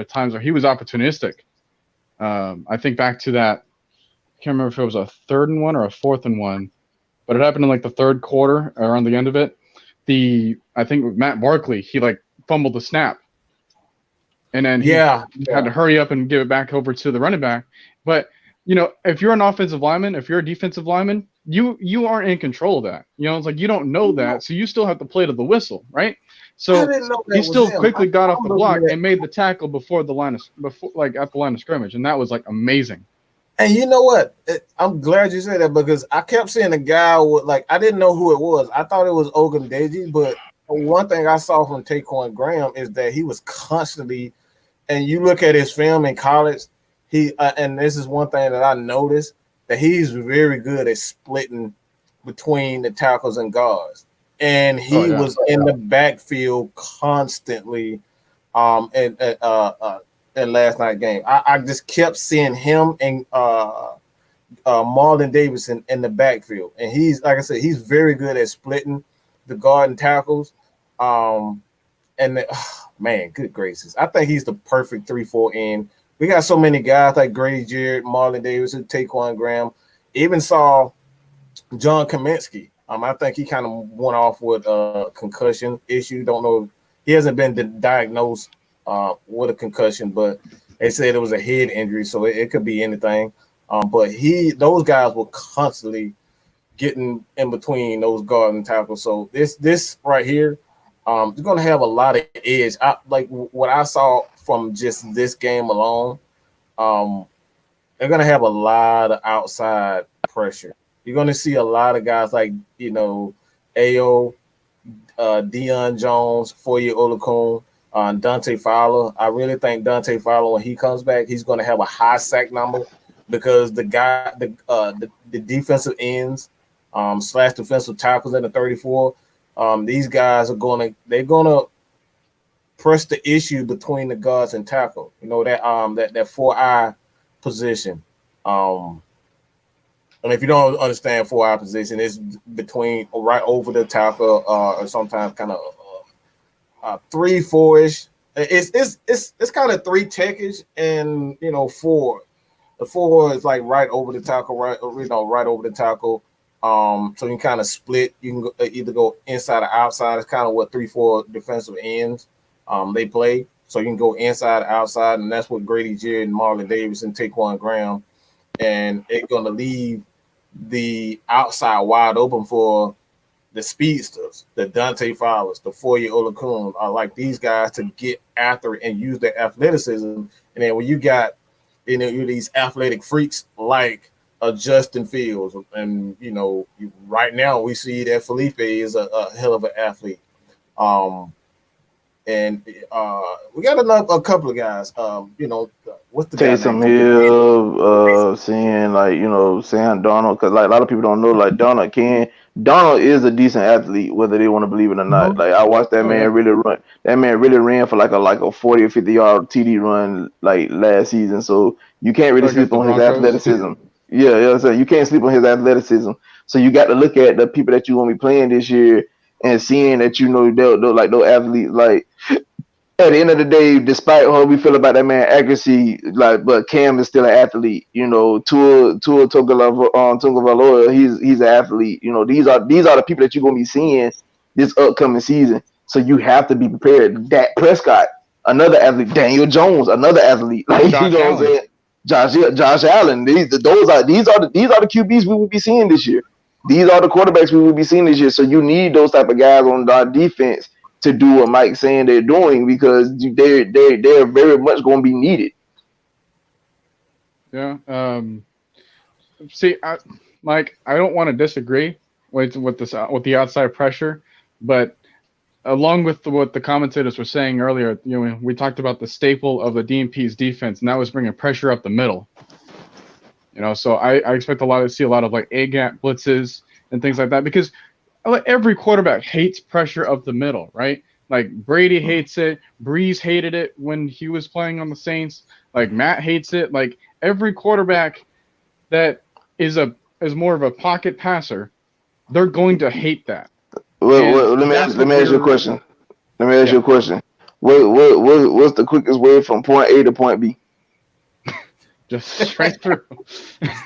times where he was opportunistic. I think back to that. I can't remember if it was a 3rd and 1 or a 4th and 1, but it happened in like the 3rd quarter around the end of it. I think with Matt Barkley, he like fumbled the snap. And then he had to hurry up and give it back over to the running back. But, if you're an offensive lineman, if you're a defensive lineman, you aren't in control of that. It's like you don't know that, so you still have to play to the whistle, right? So he still quickly got off the block and made the tackle before at the line of scrimmage, and that was like amazing. And you know what? I'm glad you said that because I kept seeing a guy with I didn't know who it was. I thought it was Ogundeji, but one thing I saw from Taquan Graham is that he was constantly. And you look at his film in college, and this is one thing that I noticed, that he's very good at splitting between the tackles and guards. And he was in the backfield constantly in last night's game. I just kept seeing him and Marlon Davidson in the backfield. And he's, like I said, he's very good at splitting the guard and tackles. Man, good gracious. I think he's the perfect 3-4 end. We got so many guys like Grady Jarrett, Marlon Davidson, Taquan Graham. Even saw John Kaminsky. I think he kind of went off with a concussion issue. Don't know. He hasn't been diagnosed with a concussion, but they said it was a head injury, so it could be anything. But those guys were constantly getting in between those guard and tackles. So this right here, you're going to have a lot of edge. Like what I saw from just this game alone, they're going to have a lot of outside pressure. You're going to see a lot of guys like, Ayo, Deion Jones, Foye Olakun, Dante Fowler. I really think Dante Fowler, when he comes back, he's going to have a high sack number because the defensive ends / defensive tackles at the 34, these guys are gonna press the issue between the guards and tackle. That 4-eye position. And if you don't understand 4-eye position, it's between right over the tackle or sometimes kind of 3-4ish. It's kind of 3 techish and 4. The 4 is like right over the tackle, right over the tackle. So you can kind of split. You can either go inside or outside. It's kind of what 3-4 defensive ends they play. So you can go inside or outside, and that's what Grady Jarrett and Marlon Davidson, Taquan Graham, and it's going to leave the outside wide open for the speedsters, the Dante Fowlers, the Foye Olakun, are like these guys to get after it and use their athleticism. And then when you got, these athletic freaks like Justin Fields, and right now we see that Felipe is a hell of an athlete. And we got a couple of guys. What's the Taysom Hill, seeing Sam Donald, because like a lot of people don't know, like Donald is a decent athlete, whether they want to believe it or not. Mm-hmm. Like I watched that man really run. That man really ran for like a 40 or 50 yard TD run like last season. So you can't really sleep on his athleticism. Yeah, so you can't sleep on his athleticism. So you got to look at the people that you want to be playing this year and seeing that those athletes like. At the end of the day, despite how we feel about that man accuracy, but Cam is still an athlete. Tua Tagovailoa, he's an athlete. These are the people that you're gonna be seeing this upcoming season. So you have to be prepared. Dak Prescott, another athlete. Daniel Jones, another athlete. Like Josh what I'm saying? Josh Allen. These are the QBs we will be seeing this year. These are the quarterbacks we will be seeing this year. So you need those type of guys on our defense to do what Mike's saying they're doing, because they're very much going to be needed. Yeah. See, I don't want to disagree with the outside pressure, but along with what the commentators were saying earlier, we talked about the staple of the DMP's defense, and that was bringing pressure up the middle. So I expect to see a lot of like A-gap blitzes and things like that, because every quarterback hates pressure up the middle, right? Like Brady hates it. Breeze hated it when he was playing on the Saints. Like Matt hates it. Like every quarterback that is more of a pocket passer, they're going to hate that. Well, let me ask you a question. What's the quickest way from point A to point B? Just straight through.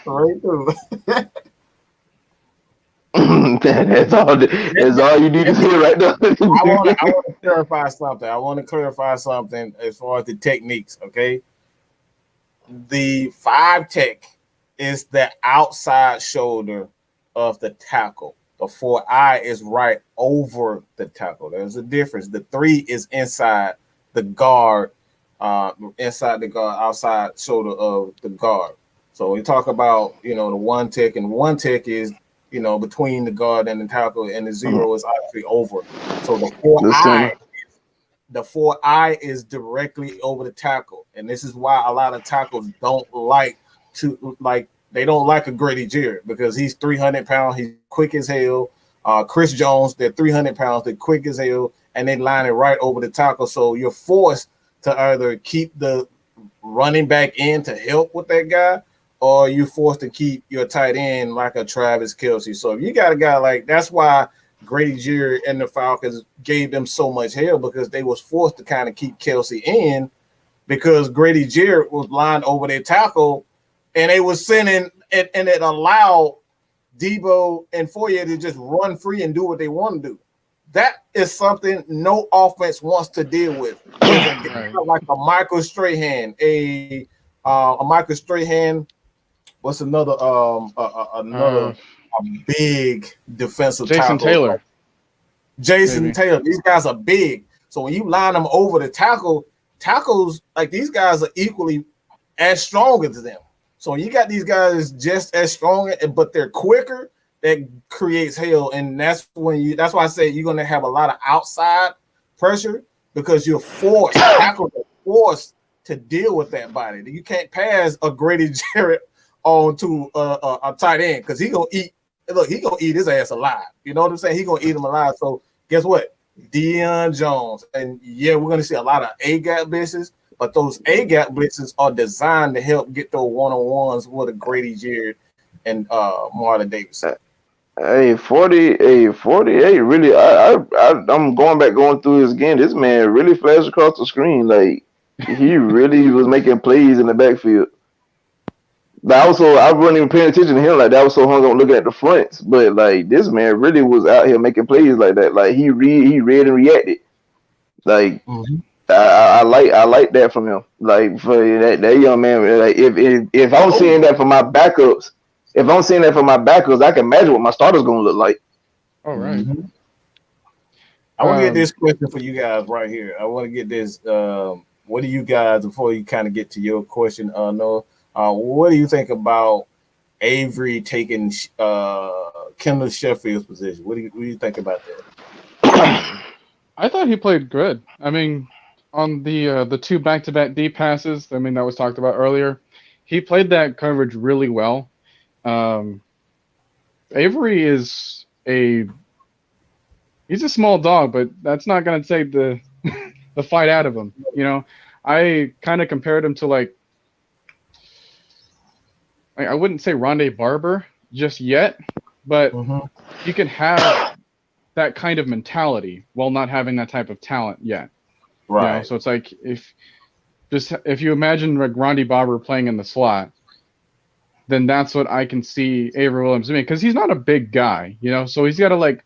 Straight through. That's all you need to say right now. I want to clarify something. As far as the techniques, okay? The 5 tech is the outside shoulder of the tackle. The 4-eye is right over the tackle. There's a difference. The 3 is inside the guard, outside shoulder of the guard. So we talk about, the 1 tech, and 1 tech is between the guard and the tackle, and the 0 is actually over. So the 4-eye is directly over the tackle. And this is why a lot of tackles don't like a Grady Jarrett, because he's 300 pounds, he's quick as hell. Chris Jones, they're 300 pounds, they're quick as hell, and they line it right over the tackle. So you're forced to either keep the running back in to help with that guy, or you forced to keep your tight end like a Travis Kelce. So if you got a guy that's why Grady Jarrett and the Falcons gave them so much hell, because they was forced to kind of keep Kelce in, because Grady Jarrett was lined over their tackle, and they was sending and it allowed Debo and Foye to just run free and do what they want to do. That is something no offense wants to deal with. Like a Michael Strahan, a Michael Strahan. What's another a big defensive Jason tackle? Taylor. Jason Taylor. These guys are big. So when you line them over the tackles, like these guys are equally as strong as them. So you got these guys just as strong, but they're quicker. That creates hell, and that's why I say you're gonna have a lot of outside pressure, because you're forced, tackles are forced to deal with that body. You can't pass a Grady Jarrett on to a tight end, because he gonna eat his ass alive. You know what I'm saying? He gonna eat him alive. So guess what? Deion Jones, and we're gonna see a lot of A-gap blitzes, but those A-gap blitzes are designed to help get those one-on-ones with a Grady Jarrett and Marlon Davidson. Hey, 48, really, I'm going through this again. This man really flashed across the screen. Like, he really was making plays in the backfield. But I wasn't even paying attention to him like that. I was so hung up looking at the fronts. But like this man really was out here making plays like that. Like he read and reacted. Like I like that from him. Like for that young man. Like if I'm seeing that for my backups, I can imagine what my starter's gonna look like. All right. I want to get this question for you guys right here. I want to get this. What do you guys, before you kind of get to your question, Noah, what do you think about Avery taking Kendall Sheffield's position? What do you think about that? I thought he played good. I mean, on the two back-to-back deep passes, I mean, that was talked about earlier, he played that coverage really well. Avery is he's a small dog, but that's not going to take the the fight out of him. You know, I kind of compared him to like I wouldn't say Rondé Barber just yet, but you can have that kind of mentality while not having that type of talent yet. Right. You know? So it's like if you imagine like Rondé Barber playing in the slot, then that's what I can see Avery Williams doing, because he's not a big guy, you know, so he's got to like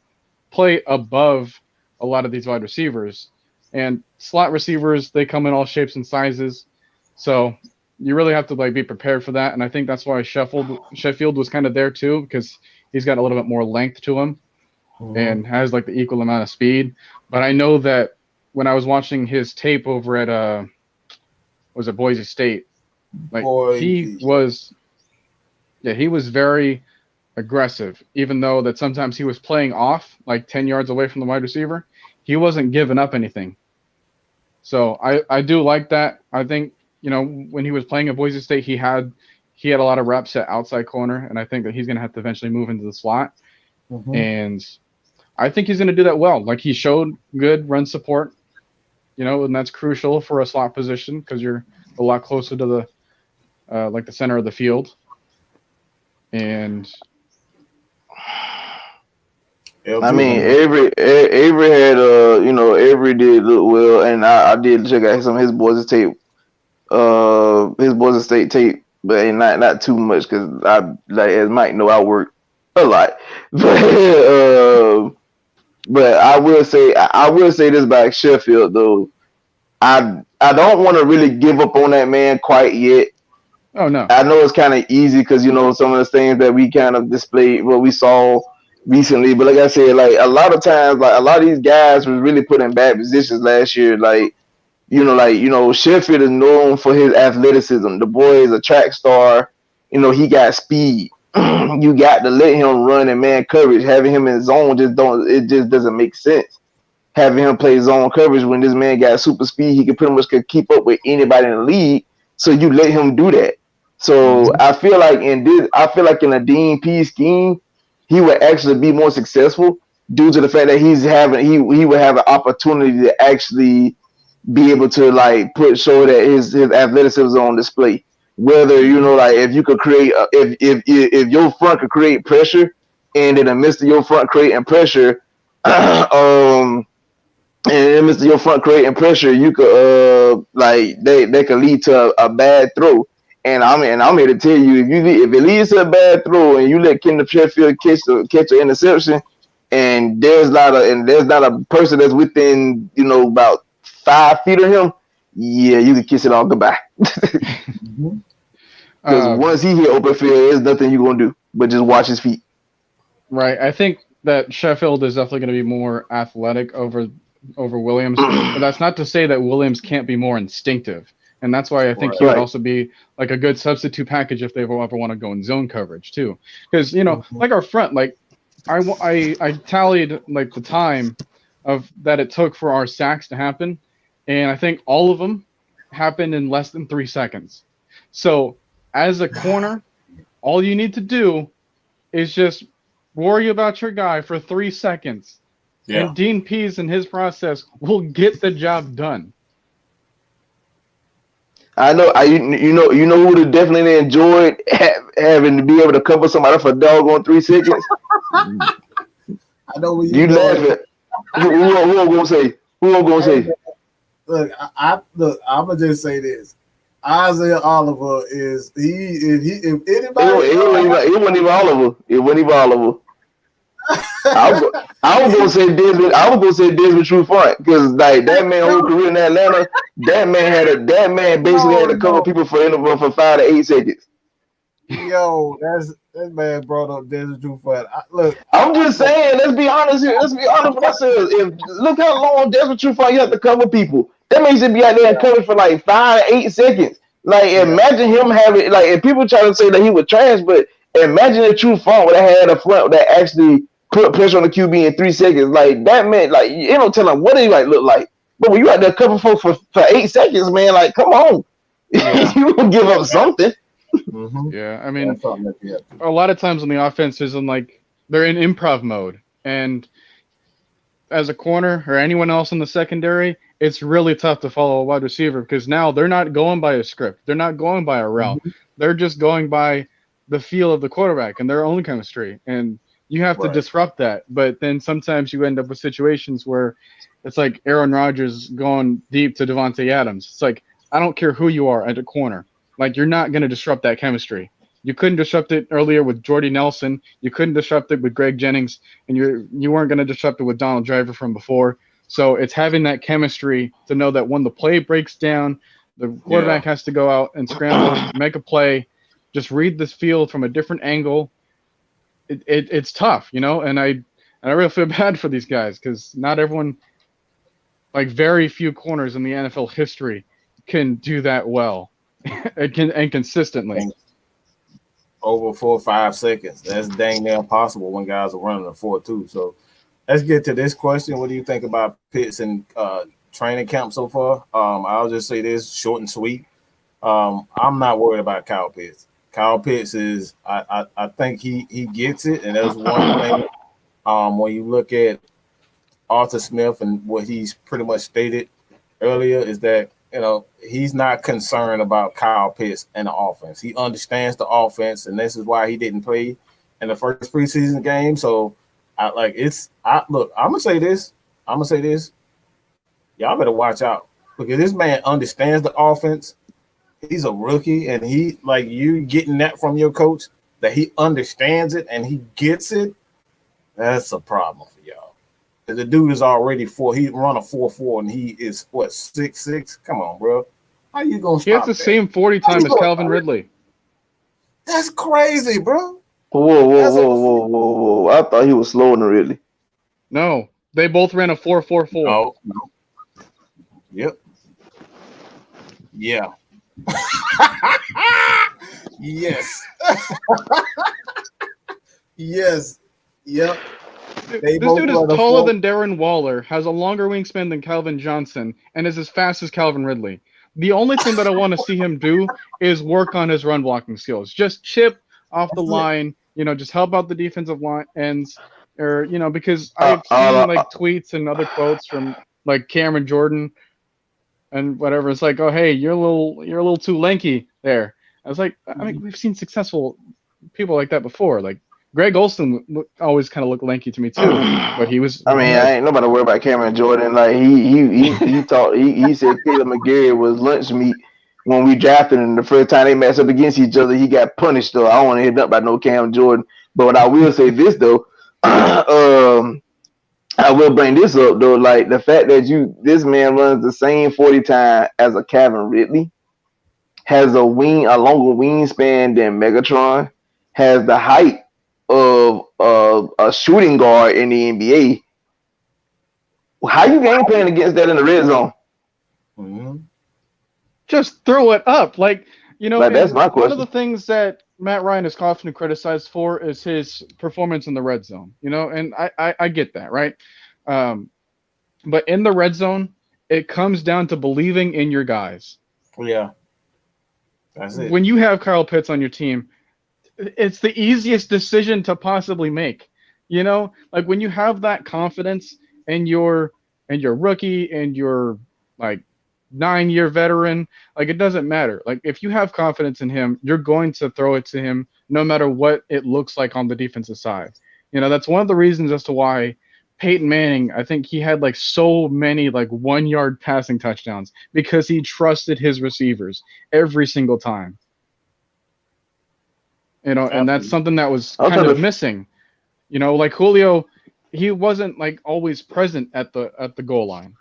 play above a lot of these wide receivers, and slot receivers, they come in all shapes and sizes, so you really have to like be prepared for that. And I think that's why Sheffield was kind of there too, because he's got a little bit more length to him and has like the equal amount of speed. But I know that when I was watching his tape over at was it Boise State, like he was very aggressive, even though that sometimes he was playing off like 10 yards away from the wide receiver. He wasn't giving up anything. So I do like that. I think, you know, when he was playing at Boise State, he had a lot of reps at outside corner, and I think that he's going to have to eventually move into the slot. And I think he's going to do that well. Like, he showed good run support, you know, and that's crucial for a slot position because you're a lot closer to the like the center of the field. And I mean, Avery had you know, Avery did look well, and I did check out some of his Boise State tape, but not too much, because I, like, as Mike know, I work a lot. But I will say this about Sheffield though. I don't want to really give up on that man quite yet. Oh no. I know it's kind of easy because, you know, some of the things that we kind of displayed, what we saw recently. But like I said, like a lot of times, like a lot of these guys was really put in bad positions last year. Like Sheffield is known for his athleticism. The boy is a track star. You know, he got speed. You got to let him run in man coverage. Having him in zone just doesn't make sense. Having him play zone coverage when this man got super speed, he pretty much could keep up with anybody in the league. So you let him do that. So I feel like in a Dean P scheme, he would actually be more successful due to the fact that he would have an opportunity to actually be able to like show that his athleticism is on display. Whether, you know, like if you could create if your front could create pressure, and in the midst of your front creating pressure, you could like they could lead to a bad throw. And I'm here to tell you, if it leads to a bad throw and you let Kendall Sheffield catch an interception, and there's not a person that's within, you know, about 5 feet of him, yeah, you can kiss it all goodbye. Because once he hit open field, there's nothing you're gonna do but just watch his feet. Right. I think that Sheffield is definitely going to be more athletic over Williams, but that's not to say that Williams can't be more instinctive. And that's why I think he would also be like a good substitute package if they ever want to go in zone coverage too. Because, you know, like our front, like I tallied like the time of that it took for our sacks to happen, and I think all of them happened in less than 3 seconds. So as a corner, all you need to do is just worry about your guy for 3 seconds. Yeah. And Dean Pease and his process will get the job done. I know. You know who would have definitely enjoyed having to be able to cover somebody for a doggone 3 seconds. I know what you laughing. Who I'm gonna say? Look, I'm gonna just say this. Isaiah Oliver is if anybody it wasn't even Oliver. It wasn't even Oliver. I was gonna say Desmond. I was gonna say Desmond Trufant because like that man whole career in Atlanta, that man basically had to cover people for 5 to 8 seconds. Yo, that man brought up Desmond Trufant. Look, I'm just saying. Let's be honest here. Let's be honest with ourselves. Look how long Desmond Trufant you have to cover people. That means he'd be out there covered for like 5 to 8 seconds. Like imagine him having like if people try to say that he was trash, but imagine if Trufant would have had a front that actually put pressure on the QB in 3 seconds. Like that man, like you don't tell him what he like look like. But when you out there covering folks for 8 seconds, man, like come on, you gonna give up something. Mm-hmm. Yeah, I mean, a lot of times on the offense is in like they're in improv mode, and as a corner or anyone else in the secondary, it's really tough to follow a wide receiver because now they're not going by a script, they're not going by a route, they're just going by the feel of the quarterback and their own chemistry, and you have to disrupt that. But then sometimes you end up with situations where it's like Aaron Rodgers going deep to Devontae Adams. It's like I don't care who you are at the corner. Like, you're not going to disrupt that chemistry. You couldn't disrupt it earlier with Jordy Nelson. You couldn't disrupt it with Greg Jennings. And you weren't going to disrupt it with Donald Driver from before. So it's having that chemistry to know that when the play breaks down, the quarterback has to go out and scramble, make a play, just read this field from a different angle. It's tough, you know? And I really feel bad for these guys because not everyone, like very few corners in the NFL history can do that well. and consistently over 4 or 5 seconds. That's dang near impossible when guys are running a 4.2. So let's get to this question. What do you think about Pitts and training camp so far? I'll just say this short and sweet. I'm not worried about Kyle Pitts. Kyle Pitts is I think he gets it, and that's one thing. When you look at Arthur Smith and what he's pretty much stated earlier is that he's not concerned about Kyle Pitts and the offense. He understands the offense, and this is why he didn't play in the first preseason game. So, I'm gonna say this. Y'all better watch out because this man understands the offense. He's a rookie, and you getting that from your coach that he understands it and he gets it. That's a problem for y'all. The dude is already he run a 4.4 and he is 6'6". Come on, bro. How you gonna stop? He has the same 40 time as Calvin Ridley. That's crazy, bro. Whoa. I thought he was slower than Ridley. No, they both ran a 4.44. No. Yep. Yeah. Yes. Yes. Yep. This dude is taller than Darren Waller, has a longer wingspan than Calvin Johnson, and is as fast as Calvin Ridley. The only thing that I want to see him do is work on his run blocking skills. Just chip off the line, just help out the defensive line ends, or because I've seen like tweets and other quotes from like Cameron Jordan and whatever. It's like, oh hey, you're a little too lanky there. I was like, I mean, we've seen successful people like that before, like. Greg Olsen always kind of looked lanky to me too, but he was. I mean, I ain't nobody worried about Cameron Jordan. Like he said Caleb McCarron was lunch meat when we drafted him. The first time they matched up against each other, he got punished. Though I don't want to hit up by no Cam Jordan, but what I will say this though, I will bring this up though. Like the fact that this man runs the same 40 time as a Calvin Ridley, has a longer wingspan than Megatron, has the height of a shooting guard in the NBA. How you game playing against that in the red zone? Mm-hmm. Just throw it up, that's my question. One of the things that Matt Ryan is often criticized for is his performance in the red zone. And I get that, right? But in the red zone, it comes down to believing in your guys. Yeah, that's it. When you have Kyle Pitts on your team, it's the easiest decision to possibly make. Like when you have that confidence in your rookie and your like 9-year veteran, like it doesn't matter. Like if you have confidence in him, you're going to throw it to him no matter what it looks like on the defensive side. That's one of the reasons as to why Peyton Manning, I think he had like so many like 1 yard passing touchdowns because he trusted his receivers every single time. You know, and that's something that was kind of missing. You know, like Julio, he wasn't like always present at the goal line.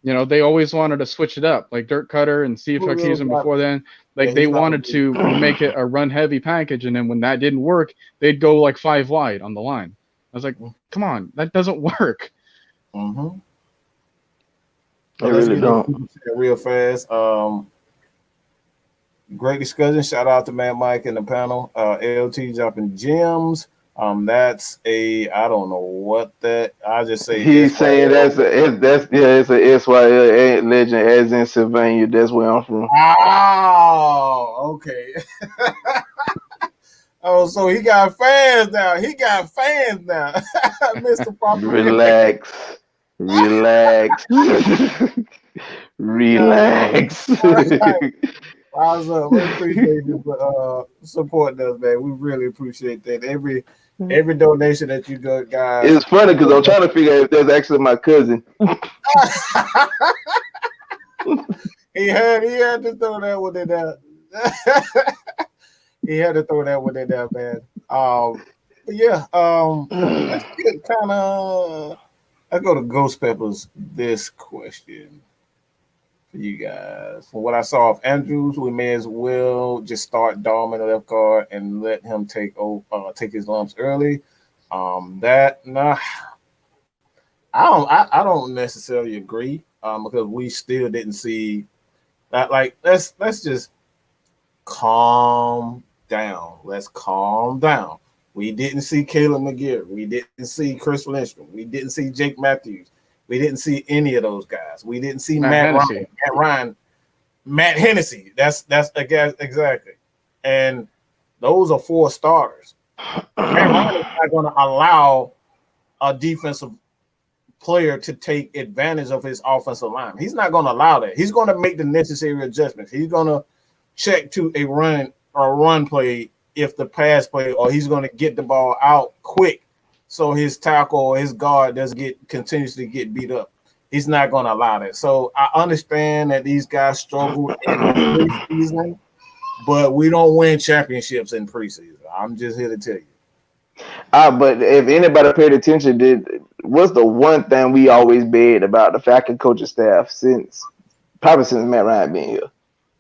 You know, they always wanted to switch it up, like Dirk Cutter and Steve Sarkisian before then. Like they wanted to make it a run heavy package, and then when that didn't work, they'd go like 5 wide on the line. I was like, come on, that doesn't work. Mm-hmm. They really don't. Real fast. Great discussion. Shout out to Matt Mike and the panel. LT dropping gems. That's a I don't know what that. I just say he's saying it's a SYL legend as in Sylvania. That's where I'm from. Oh, okay. Oh, so he got fans now. Mr. Papa. Relax. Rise up. We appreciate you for supporting us, man. We really appreciate that. Every donation that you do, guys. It's funny because I'm trying to figure out if that's actually my cousin. he had to throw that one in there. He had to throw that one in there, man. But yeah, let's get kind of. I go to Ghost Peppers. This question for you guys. From what I saw of Andrews, we may as well just start Dom in the left guard and let him take his lumps early. I don't necessarily agree because we still didn't see that. Like let's just calm down. Let's calm down. We didn't see Caleb McGarry. We didn't see Chris Lindstrom. We didn't see Jake Matthews. We didn't see any of those guys. We didn't see Matt Hennessy. That's exactly. And those are 4 starters. Matt Ryan is not going to allow a defensive player to take advantage of his offensive line. He's not going to allow that. He's going to make the necessary adjustments. He's going to check to a run play if the pass play, or he's going to get the ball out quick so his tackle or his guard doesn't continuously get beat up. He's not going to allow that. So I understand that these guys struggle in preseason, but we don't win championships in preseason. I'm just here to tell you. But if anybody paid attention, what's the one thing we always begged about the Falcons coaching staff probably since Matt Ryan been here,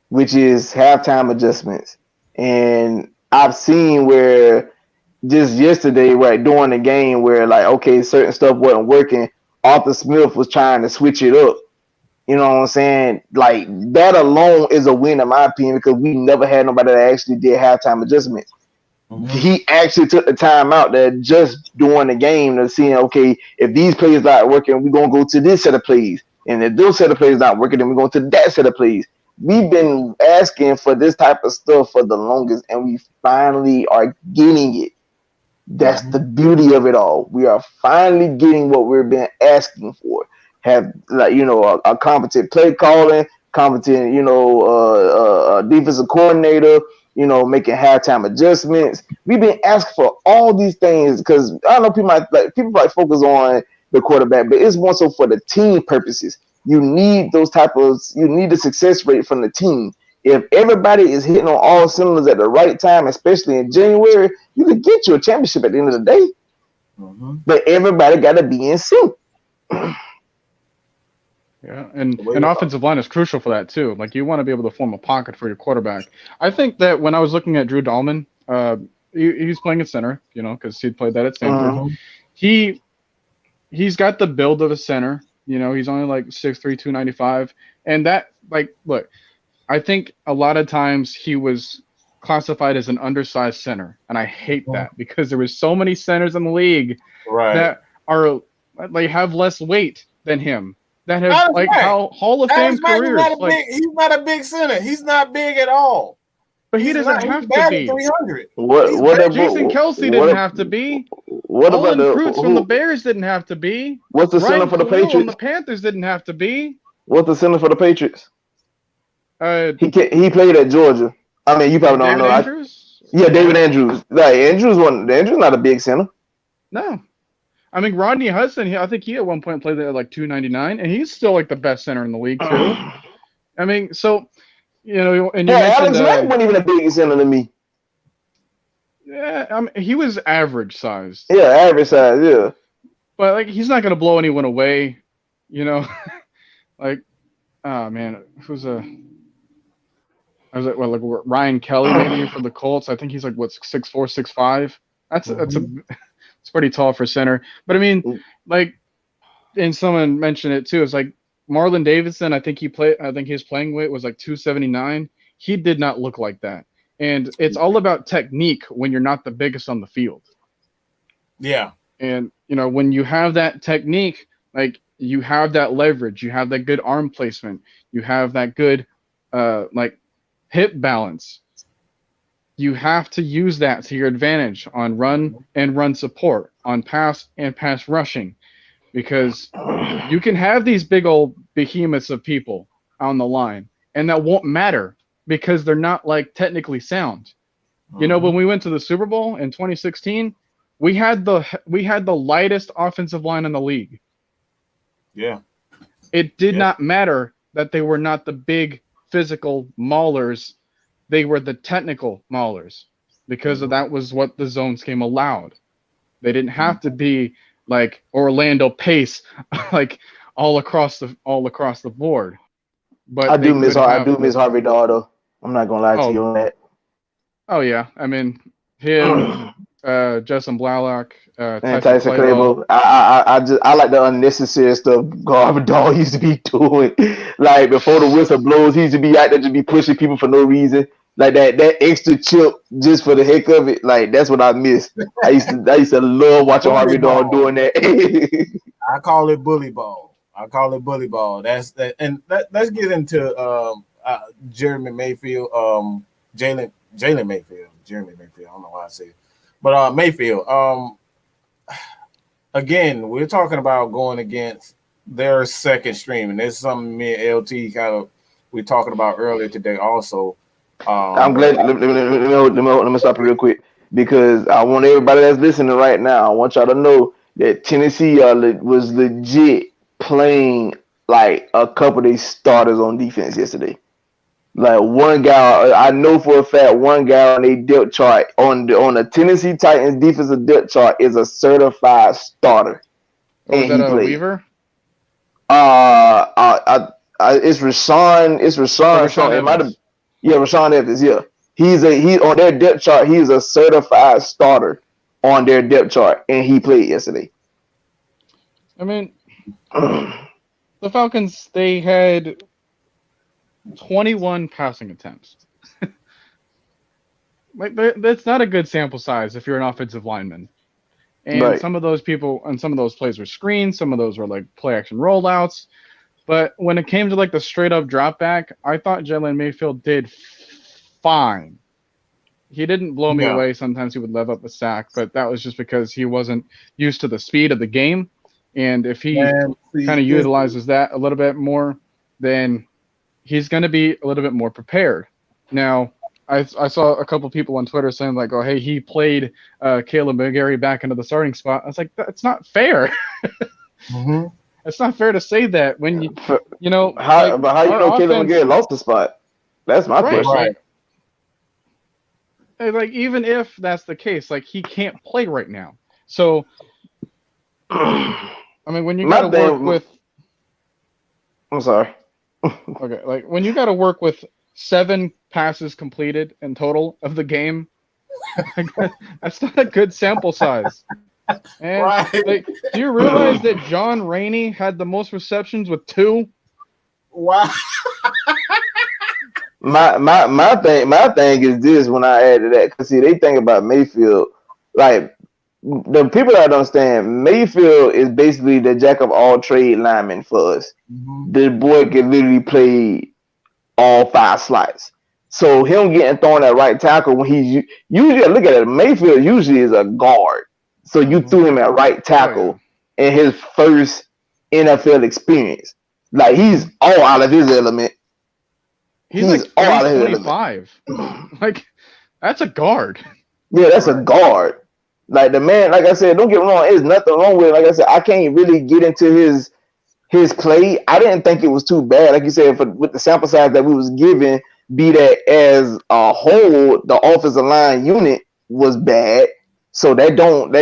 which is halftime adjustments. And I've seen where just yesterday, right, during the game where like, okay, certain stuff wasn't working, Arthur Smith was trying to switch it up. You know what I'm saying? Like that alone is a win in my opinion because we never had nobody that actually did halftime adjustments. Mm-hmm. He actually took the time out there just during the game to see, okay, if these plays not working, we're going to go to this set of plays. And if those set of plays not working, then we're going to that set of plays. We've been asking for this type of stuff for the longest, and we finally are getting it. That's the beauty of it all. We are finally getting what we've been asking for. Have a competent play calling, competent, defensive coordinator, making halftime adjustments. We've been asking for all these things because I know people might focus on the quarterback, but it's more so for the team purposes. You need the success rate from the team. If everybody is hitting on all cylinders at the right time, especially in January, you can get you a championship at the end of the day. Mm-hmm. But everybody got to be in sync. Yeah, and an offensive line is crucial for that too. Like you want to be able to form a pocket for your quarterback. I think that when I was looking at Drew Dahlman, he's playing at center, because he played that at Stanford. Uh-huh. He's got the build of a center. He's only like 6'3", 295. And that, look, I think a lot of times he was classified as an undersized center. And I hate that because there was so many centers in the league that are have less weight than him. That have how Hall of Fame careers. He's not a big center. He's not big at all. But he doesn't have to be. 300. Jason Kelsey didn't have to be. What about the recruits from the Bears didn't have to be? What's the center for the Patriots? The Panthers didn't have to be. What's the center for the Patriots? He played at Georgia. I mean, you probably don't know. Andrews? David Andrews. Andrew's not a big center. No. I mean, Rodney Hudson, I think he at one point played at like 299, and he's still like the best center in the league too. I mean, so and you mentioned Alex Mack wasn't even a bigger center than me. Yeah, I mean, he was average sized. Yeah, average size. Yeah, but like he's not gonna blow anyone away, like, oh man, I was like, well, like Ryan Kelly maybe for the Colts. I think he's like 6'4", 6'5". It's pretty tall for center. But I mean, like, and someone mentioned it too. It's like Marlon Davidson. I think his playing weight was like 279. He did not look like that. And it's all about technique when you're not the biggest on the field. Yeah. And when you have that technique, like you have that leverage, you have that good arm placement, you have that good like hip balance. You have to use that to your advantage on run and run support, on pass and pass rushing, because you can have these big old behemoths of people on the line, and that won't matter because they're not like technically sound. When we went to the Super Bowl in 2016, we had the lightest offensive line in the league. Yeah. It did not matter that they were not the big physical maulers. They were the technical maulers because that was what the zone scheme allowed. They didn't have to be like Orlando Pace, like all across the board. But I do miss Harvey Dahl though. I'm not gonna lie to you on that. Oh yeah, I mean him, Justin Blalock, and Tyson Clabo. I like the unnecessary stuff Harvey Dahl used to be doing. Like before the whistle blows, he used to be out there just be pushing people for no reason. Like that extra chip just for the heck of it. Like that's what I miss. I used to love watching Harvey Dahl doing that. I call it bully ball. That's that. And let's get into Jeremy Mayfield. Jalen Mayfield. Jeremy Mayfield. I don't know why I say it. But Mayfield, again, we're talking about going against their second stream, and this is something me and LT we talking about earlier today also. I'm glad. Let me stop you real quick because I want everybody that's listening right now, I want y'all to know that Tennessee was legit playing like a couple of these starters on defense yesterday. Like one guy, I know for a fact, one guy on a depth chart on the Tennessee Titans defensive depth chart is a certified starter. Oh, is that a Weaver? It's Rashawn. It's Rashawn. It might have. Yeah, Rashawn Evans. Yeah, he's on their depth chart. He's a certified starter on their depth chart, and he played yesterday. I mean, the Falcons, they had 21 passing attempts. Like that's not a good sample size if you're an offensive lineman. And right. Some of those people and some of those plays were screens, some of those were like play action rollouts. But when it came to like the straight up drop back, I thought Jalen Mayfield did fine. He didn't blow me away. Sometimes he would level up a sack, but that was just because he wasn't used to the speed of the game. And if he kind of utilizes that a little bit more, then he's going to be a little bit more prepared. Now, I saw a couple people on Twitter saying like, "Oh, hey, he played Caleb McCarron back into the starting spot." I was like, "That's not fair." Mm-hmm. It's not fair to say that when you how like, you know Caleb McCarron lost the spot? That's my question. Right. Like even if that's the case, like he can't play right now. So, I mean, when you got to work with, I'm sorry. Okay, like when you got to work with 7 passes completed in total of the game, that's not a good sample size. And like, do you realize that John Rainey had the most receptions with 2? Wow. My thing is this when I add to that, because see, they think about Mayfield, like the people that don't understand, Mayfield is basically the jack of all trade lineman for us. Mm-hmm. The boy can literally play all 5 slots. So him getting thrown at right tackle when he's usually, look at it, Mayfield usually is a guard. So you threw him at right tackle in his first NFL experience. Like he's all out of his element. He's like all out of his element. Like that's a guard. Yeah, that's a guard. Like the man, like I said, don't get me wrong, there's nothing wrong with it. Like I said, I can't really get into his play. I didn't think it was too bad. Like you said, with the sample size that we was given, be that as a whole, the offensive line unit was bad. So that don't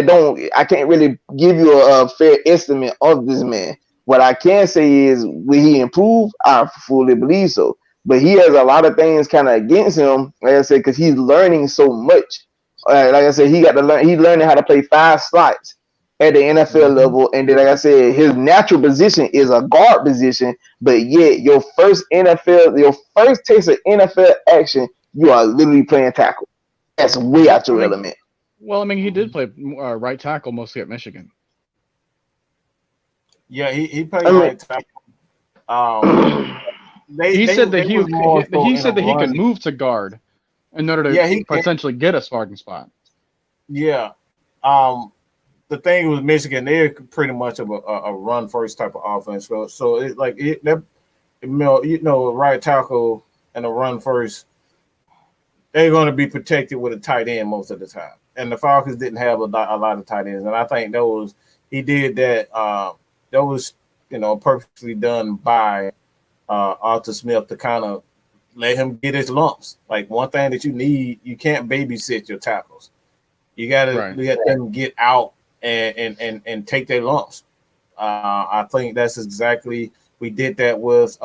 I can't really give you a fair estimate of this man. What I can say is, will he improve? I fully believe so. But he has a lot of things kind of against him, like I said, because he's learning so much. Like I said, he got to learn. He's learning how to play 5 slots at the NFL level, and then, like I said, his natural position is a guard position. But yet, your first taste of NFL action, you are literally playing tackle. That's way out your element. Well, I mean, he did play right tackle mostly at Michigan. Yeah, he played right tackle. He said that he could move to guard in order to potentially get a starting spot. Yeah. The thing with Michigan, they're pretty much of a run first type of offense. So it's like right tackle and a run first, they're going to be protected with a tight end most of the time. And the Falcons didn't have a lot of tight ends, and I think he did that. That was perfectly done by Arthur Smith to kind of let him get his lumps. Like, one thing that you need, you can't babysit your tackles. You got to let them get out and take their lumps. I think that's exactly, we did that with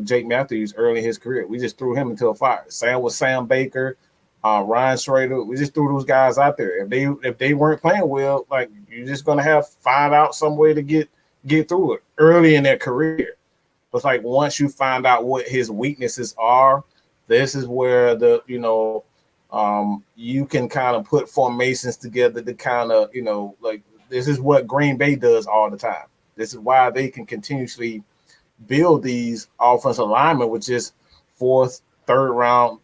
Jake Matthews early in his career. We just threw him into a fire. Same with Sam Baker, Ryan Schrader. We just threw those guys out there. If they weren't playing well, like, you're just gonna find out some way to get through it early in their career. But like, once you find out what his weaknesses are, this is where you can kind of put formations together to kind of, like, this is what Green Bay does all the time. This is why they can continuously build these offensive linemen with just third round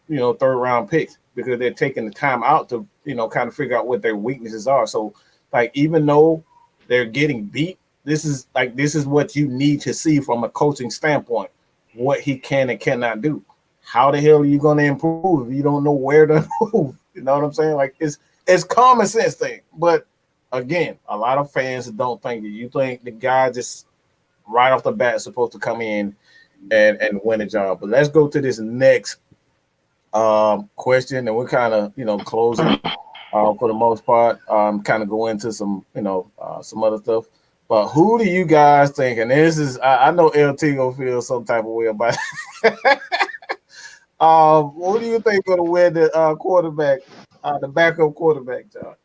picks, because they're taking the time out to, kind of figure out what their weaknesses are. So, like, even though they're getting beat, this is what you need to see from a coaching standpoint, what he can and cannot do. How the hell are you going to improve if you don't know where to improve? You know what I'm saying? Like, it's common sense thing. But again, a lot of fans don't think that. You think the guy just right off the bat is supposed to come in and win a job. But let's go to this next question, and we're kind of closing for the most part. Kind of go into some some other stuff. But who do you guys think? And this is, I know LT gonna feel some type of way about it. Who do you think gonna win the quarterback, the backup quarterback job?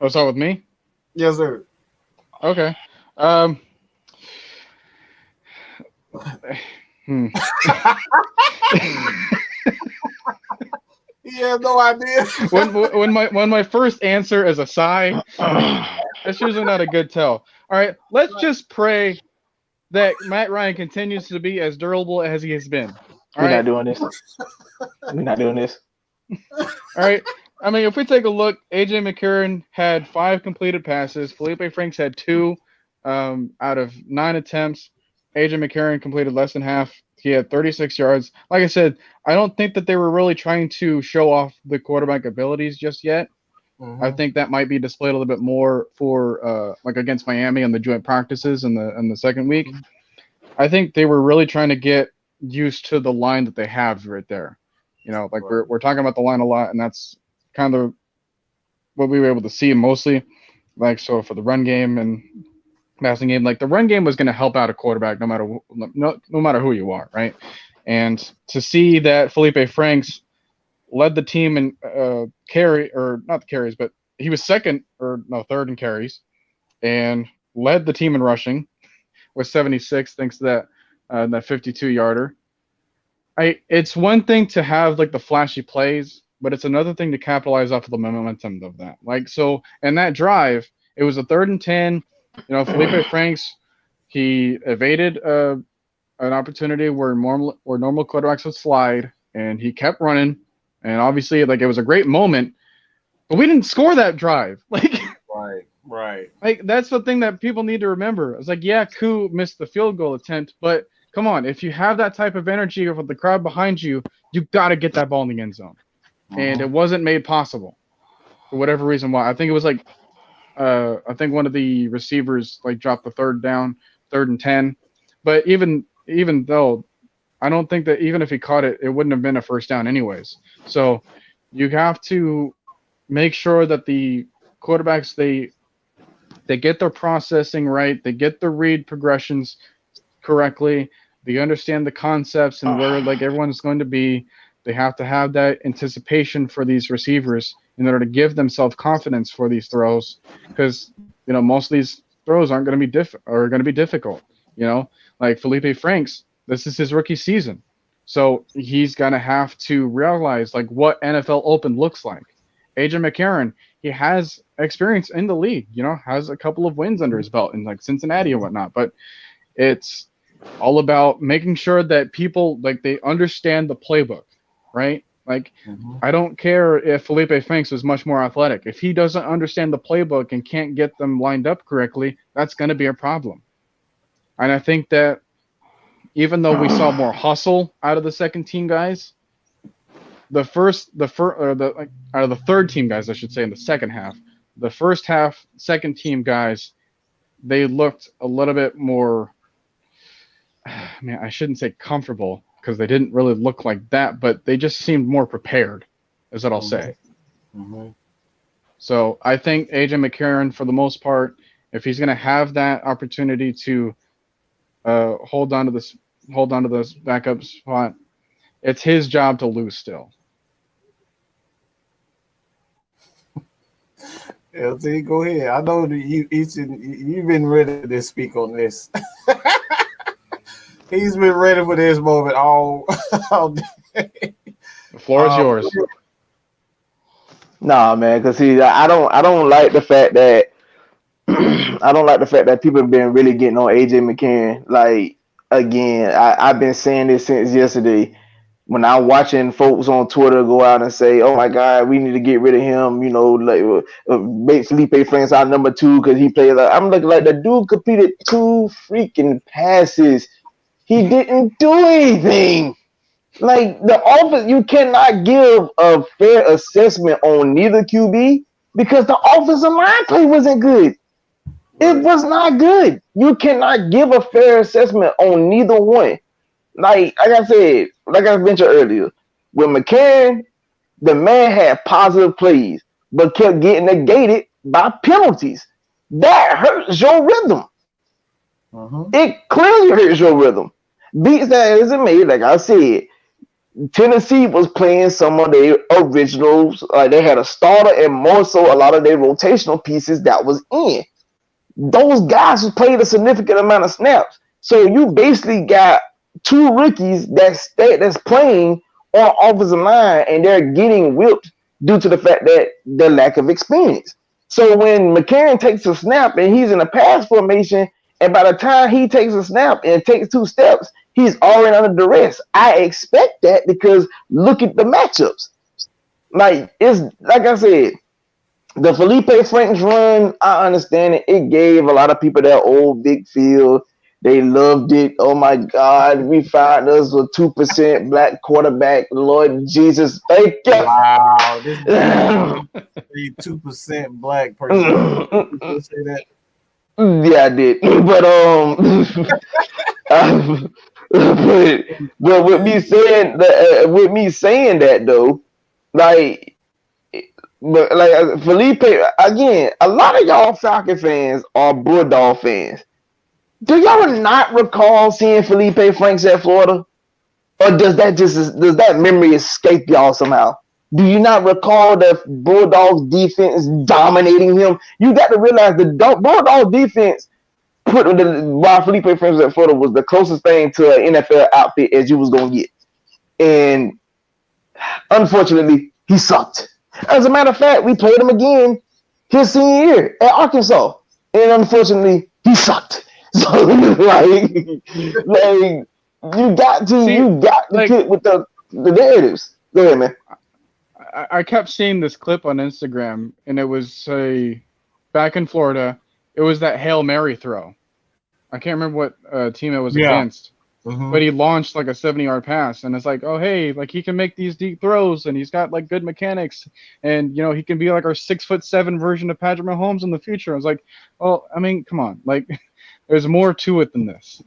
Let's start with me. Yes, sir. Okay. He has no idea. when my first answer is a sigh, that's usually not a good tell. All right, let's just pray that Matt Ryan continues to be as durable as he has been. We're not doing this. We're not doing this. All right. I mean, if we take a look, AJ McCarron had 5 completed passes. Felipe Franks had 2 out of 9 attempts. AJ McCarron completed less than half. He had 36 yards. Like I said, I don't think that they were really trying to show off the quarterback abilities just yet. Mm-hmm. I think that might be displayed a little bit more for like against Miami on the joint practices in the second week. Mm-hmm. I think they were really trying to get used to the line that they have right there. Like we're talking about the line a lot, and that's kind of what we were able to see mostly. Like, so for the run game and passing game, like the run game was going to help out a quarterback no matter who you are, right? And to see that Felipe Franks led the team in not the carries, but he was third in carries, and led the team in rushing with 76 thanks to that 52-yarder. It's one thing to have like the flashy plays, but it's another thing to capitalize off of the momentum of that. Like, so in that drive, it was a 3rd and 10. Felipe Franks, he evaded an opportunity where normal quarterbacks would slide, and he kept running. And obviously, like, it was a great moment, but we didn't score that drive. Like, right. Like, that's the thing that people need to remember. It's like, yeah, Koo missed the field goal attempt, but come on, if you have that type of energy with the crowd behind you, you got to get that ball in the end zone. and it wasn't made possible for whatever reason. Why? I think it was like, I think one of the receivers like dropped the third and 10. But even though, I don't think that even if he caught it, it wouldn't have been a first down anyways. So you have to make sure that the quarterbacks, they get their processing right, they get the read progressions correctly, they understand the concepts and where like everyone's going to be. They have to have that anticipation for these receivers in order to give themselves confidence for these throws, because most of these throws aren't going to be difficult. Like Felipe Franks, this is his rookie season, so he's going to have to realize like what NFL open looks like. AJ McCarron, he has experience in the league, has a couple of wins under his belt in like Cincinnati and whatnot, but it's all about making sure that people like they understand the playbook, right? Like, I don't care if Felipe Franks was much more athletic. If he doesn't understand the playbook and can't get them lined up correctly, that's going to be a problem. And I think that even though we saw more hustle out of the second team guys, out of the third team guys, I should say, in the second half, the first half, second team guys, they looked a little bit more, I shouldn't say comfortable, because they didn't really look like that, but they just seemed more prepared, is what I'll say. So I think AJ McCarron, for the most part, if he's going to have that opportunity to hold on to this backup spot, it's his job to lose still. LT, go ahead. I know that you've been ready to speak on this. He's been ready for this moment all day. The floor is yours. Nah, man, because see, I don't like the fact that people have been really getting on AJ McCarron. Like, again, I've been saying this since yesterday. When I'm watching folks on Twitter go out and say, "Oh my God, we need to get rid of him," make Felipe Franks our number 2 because he played. I'm looking like the dude completed 2 freaking passes. He didn't do anything. Like, the offense, you cannot give a fair assessment on neither QB because the offensive line play wasn't good. It was not good. You cannot give a fair assessment on neither one. Like I said, like I mentioned earlier, with McCarron, the man had positive plays, but kept getting negated by penalties. That hurts your rhythm. It clearly hurts your rhythm. Beats that isn't made, like I said. Tennessee was playing some of their originals. They had a starter and more so a lot of their rotational pieces that was in. Those guys who played a significant amount of snaps. So you basically got 2 rookies that's playing on offensive line, and they're getting whipped due to the fact that the lack of experience. So when McCarron takes a snap and he's in a pass formation, and by the time he takes a snap and takes 2 steps, he's already under duress. I expect that because look at the matchups. Like, it's like I said, the Felipe Franks run, I understand it. It gave a lot of people that old big field. They loved it. Oh my God, we found us a 2% black quarterback. Lord Jesus, thank you. Wow, this is a 2% black person. Did you say that? Yeah, I did. But with me saying that though, Felipe, again, a lot of y'all Falcon fans are Bulldog fans. Do y'all not recall seeing Felipe Franks at Florida? Or does that memory escape y'all somehow? Do you not recall the Bulldogs defense dominating him? You got to realize the Bulldogs defense while Felipe Franks at Florida was the closest thing to an NFL outfit as you was going to get. And unfortunately, he sucked. As a matter of fact, we played him again his senior year at Arkansas. And unfortunately, he sucked. So you got to get with the narratives. Go ahead, man. I kept seeing this clip on Instagram, and it was back in Florida. It was that Hail Mary throw. I can't remember what team it was against. but he launched like a 70-yard pass, and it's like, oh hey, like he can make these deep throws, and he's got like good mechanics, and he can be like our 6'7" version of Patrick Mahomes in the future. I was like, well, I mean, come on, like there's more to it than this.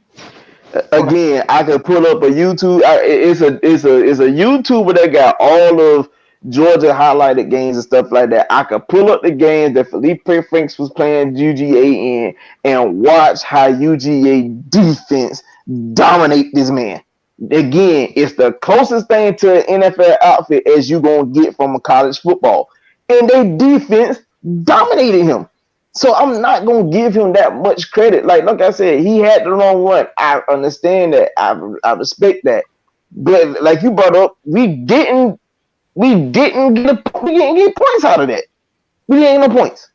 Again, I could pull up a YouTube. It's a YouTuber that got all of Georgia highlighted games and stuff like that. I could pull up the games that Felipe Franks was playing UGA in and watch how UGA defense dominate this man. Again, it's the closest thing to an NFL outfit as you gonna get from a college football, and their defense dominated him. So I'm not gonna give him that much credit. Like I said, he had the wrong one. I understand that. I respect that. But like you brought up, we didn't get points out of that. We didn't get no points.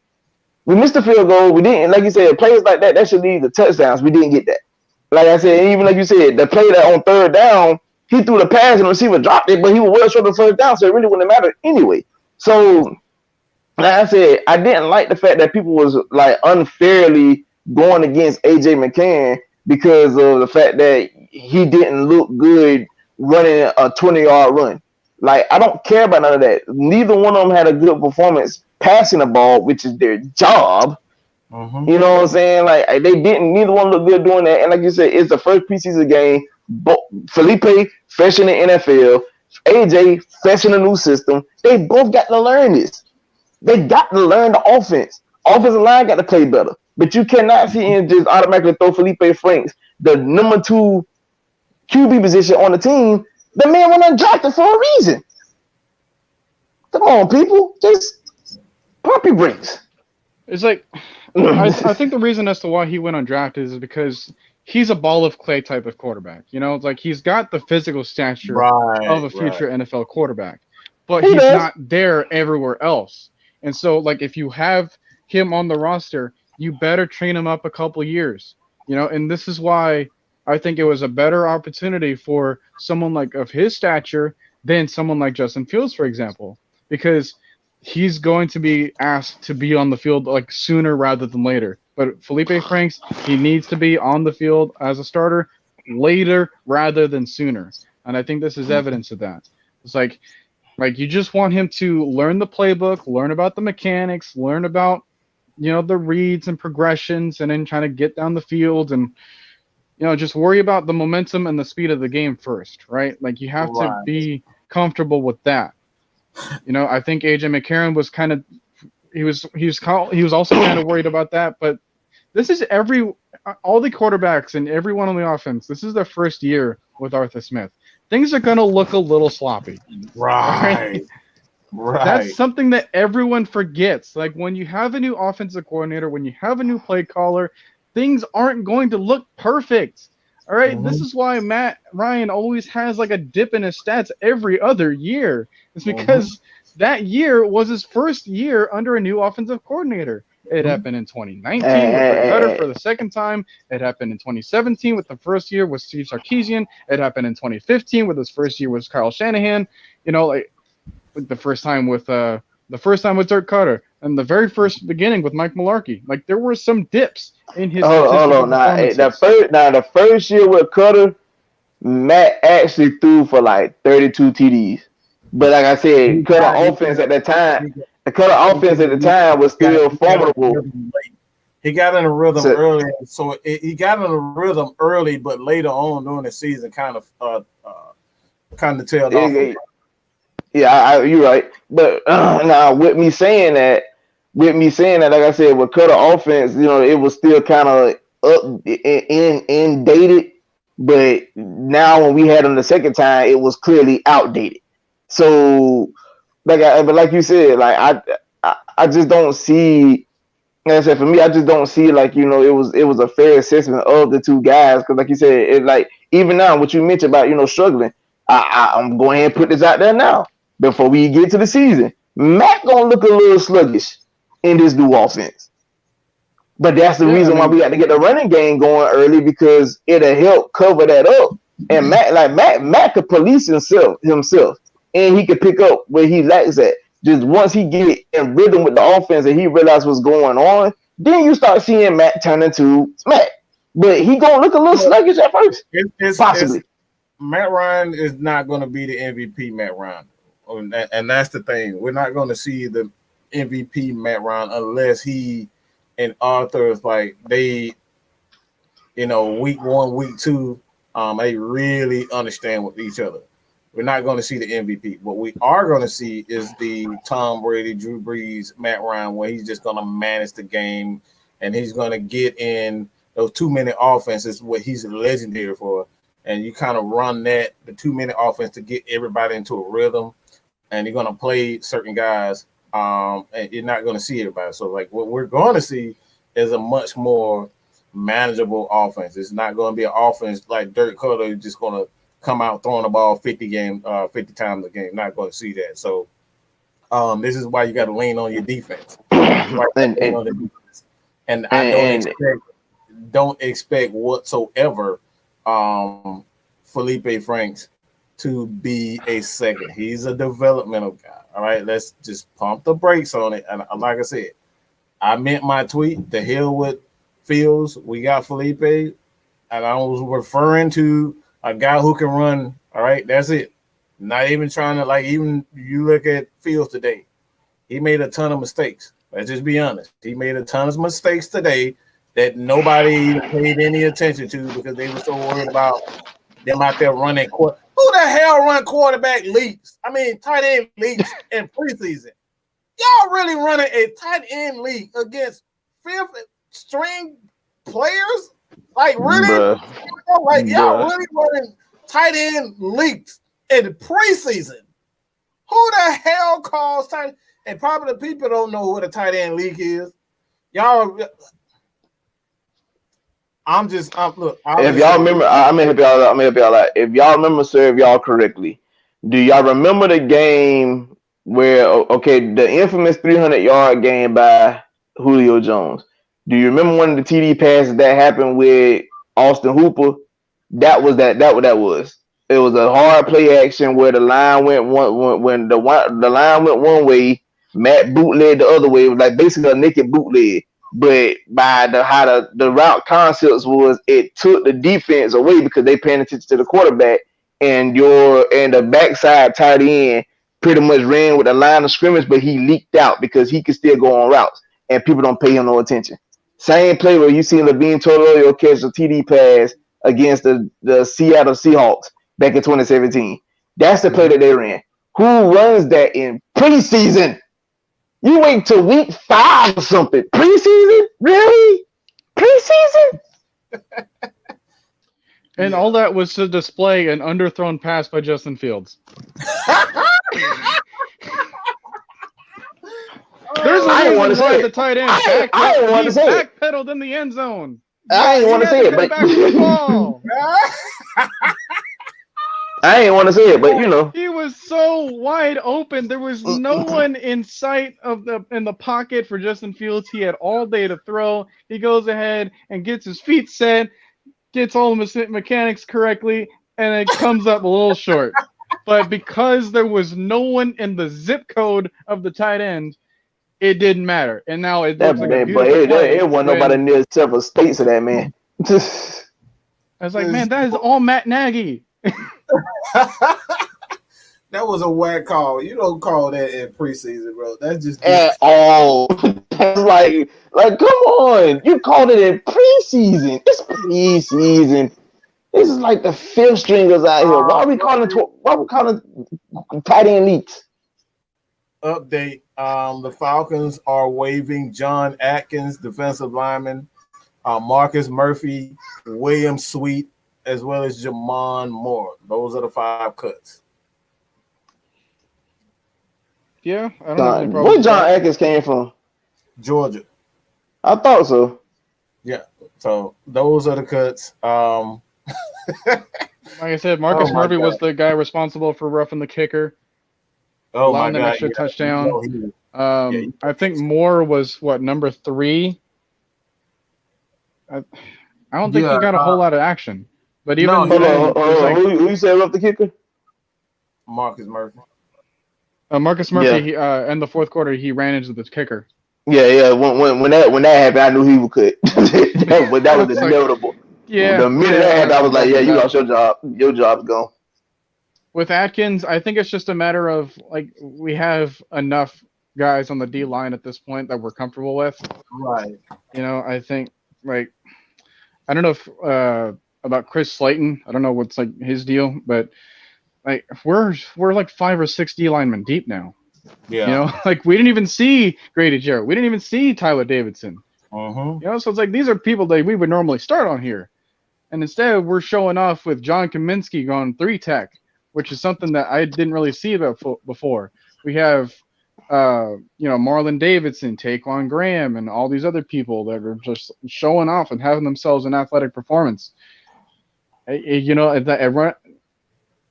We missed the field goal. We didn't, like you said, plays like that should lead to touchdowns. We didn't get that. Like I said, even like you said, the play that on third down, he threw the pass and the receiver dropped it, but he was well short of the first down, so it really wouldn't matter anyway. So like I said, I didn't like the fact that people was like unfairly going against AJ McCann because of the fact that he didn't look good running a 20-yard run. Like, I don't care about none of that. Neither one of them had a good performance passing the ball, which is their job. Mm-hmm. You know what I'm saying? Like, neither one looked good doing that. And like you said, it's the first preseason game. Felipe, fresh in the NFL. AJ, fresh in the new system. They both got to learn this. They got to learn the offense. Offensive line got to play better. But you cannot see him just automatically throw Felipe Franks, the number 2 QB position on the team. The man went undrafted for a reason. Come on, people. Just puppy breaks. It's like, I think the reason as to why he went undrafted is because he's a ball of clay type of quarterback. It's like he's got the physical stature of a future NFL quarterback. But he's not there everywhere else. And so, like, if you have him on the roster, you better train him up a couple years, and this is why I think it was a better opportunity for someone like of his stature than someone like Justin Fields, for example, because he's going to be asked to be on the field like sooner rather than later. But Felipe Franks, he needs to be on the field as a starter later rather than sooner. And I think this is evidence of that. It's like you just want him to learn the playbook, learn about the mechanics, learn about, the reads and progressions, and then trying to get down the field and, just worry about the momentum and the speed of the game first, right? Like you have to be comfortable with that. I think AJ McCarron was kind of, he was also kind of worried about that, but this is all the quarterbacks and everyone on the offense. This is their first year with Arthur Smith. Things are going to look a little sloppy. Right. That's something that everyone forgets. Like when you have a new offensive coordinator, when you have a new play caller, things aren't going to look perfect. All right. Mm-hmm. This is why Matt Ryan always has like a dip in his stats every other year. It's because that year was his first year under a new offensive coordinator. It happened in 2019 with Rick Cutter for the second time. It happened in 2017 with the first year with Steve Sarkisian. It happened in 2015 with his first year with Kyle Shanahan. Like the first time with Dirk Cutter, and the very first beginning with Mike Mularkey. Like there were some dips in his. Hold on, the first year with Cutter, Matt actually threw for like 32 TDs. But like I said, Cutter offense at that time. The Cutter offense at the time was still formidable. He got in a rhythm early, so he got in a rhythm early, but later on during the season, kind of tailed off. Yeah, you're right. But now with me saying that, like I said, with Cutter offense, it was still kind of up in dated. But now when we had him the second time, it was clearly outdated. So. Like you said, like I just don't see. Like I said, for me, I just don't see like it was a fair assessment of the two guys because, like you said, it like even now what you mentioned about struggling. I'm going ahead and put this out there now before we get to the season. Matt gonna look a little sluggish in this new offense, but that's the reason why we got to get the running game going early because it'll help cover that up. And Matt could police himself. And he could pick up where he lacks at. Just once he get in rhythm with the offense and he realizes what's going on, then you start seeing Matt turn into Matt. but he gonna look a little sluggish at first. Possibly. Matt Ryan is not going to be the MVP Matt Ryan, and that's the thing. We're not going to see the MVP Matt Ryan unless he and Arthur is like they, week 1, week 2, they really understand with each other. We're not going to see the MVP. What we are going to see is the Tom Brady, Drew Brees, Matt Ryan, where he's just going to manage the game and he's going to get in those 2-minute offenses, what he's legendary for. And you kind of run the 2-minute offense to get everybody into a rhythm. And you're going to play certain guys, and you're not going to see everybody. So, like, what we're going to see is a much more manageable offense. It's not going to be an offense like Dirk Cutter just going to come out throwing the ball 50 times a game. Not going to see that. So, this is why you got to lean on your defense. And I don't expect whatsoever Felipe Franks to be a second. He's a developmental guy. All right, let's just pump the brakes on it. And like I said, I meant my tweet. The hell with Fields. We got Felipe, and I was referring to a guy who can run. All right, that's it. Not even trying to even you look at Fields today. He made a ton of mistakes. Let's just be honest. He made a ton of mistakes today that nobody paid any attention to because they were so worried about them out there running. Who the hell run quarterback leagues? I mean, tight end leagues in preseason. Y'all really running a tight end league against fifth string players? Like, really? Y'all really running tight end leagues in preseason? Who the hell calls tight? And probably the people don't know what a tight end league is. Y'all. Look. If y'all remember, I'm gonna help y'all out. If y'all remember, serve y'all correctly. Do y'all remember the game where the infamous 300-yard game by Julio Jones? Do you remember one of the TD passes that happened with Austin Hooper? That was. It was a hard play action where the line went when the line went one way, Matt bootleg the other way. It was like basically a naked bootleg. But by how the route concepts was, it took the defense away because they paying attention to the quarterback, and the backside tight end pretty much ran with the line of scrimmage, but he leaked out because he could still go on routes, and people don't pay him no attention. Same play where you see Levine Toilolo catch a TD pass against the Seattle Seahawks back in 2017. That's the play that they ran. Who runs that in preseason? You wait till week 5 or something. Preseason? Really? Preseason? And all that was to display an underthrown pass by Justin Fields. There's a reason why the tight end backpedaled in the end zone. I didn't want to say it, but I ain't want to say it, but he was so wide open. There was no one in sight in the pocket for Justin Fields. He had all day to throw. He goes ahead and gets his feet set, gets all the mechanics correctly, and it comes up a little short. But because there was no one in the zip code of the tight end, it didn't matter. And now it looks like a beautiful play. It wasn't nobody near several states of that, man. I was like, man, that is all Matt Nagy. That was a whack call. You don't call that in preseason, bro. That's just at all. That's like come on. You called it in preseason. It's preseason. This is like the fifth stringers out here. Why are we calling tight end leaks? Update. The Falcons are waiving John Atkins, defensive lineman, Marcus Murphy, William Sweet, as well as Jamon Moore. Those are the 5 cuts. Yeah, I don't know. Where John Atkins came from? Georgia. I thought so. Yeah. So those are the cuts. Like I said, Marcus Murphy was the guy responsible for roughing the kicker. Allowing an extra touchdown. I think Moore was number 3. I don't think he got a whole lot of action. But even who you said roughed the kicker? Marcus Murphy. Marcus Murphy. Yeah. In the fourth quarter, he ran into the kicker. Yeah. When that happened, I knew he would cut. But that was inevitable. Yeah. The minute that happened, I was like, yeah, you lost your job. Your job's gone. With Atkins, I think it's just a matter of like we have enough guys on the D line at this point that we're comfortable with. Right. You know, I think like I don't know if about Chris Slayton. I don't know what's like his deal, but like we're like 5 or 6 D linemen deep now. Yeah. You know, like we didn't even see Grady Jarrett. We didn't even see Tyler Davidson. You know, so it's like these are people that we would normally start on here. And instead we're showing off with John Kaminsky going 3 tech, which is something that I didn't really see about before. We have you know, Marlon Davidson, Taquan Graham, and all these other people that are just showing off and having themselves an athletic performance. You know,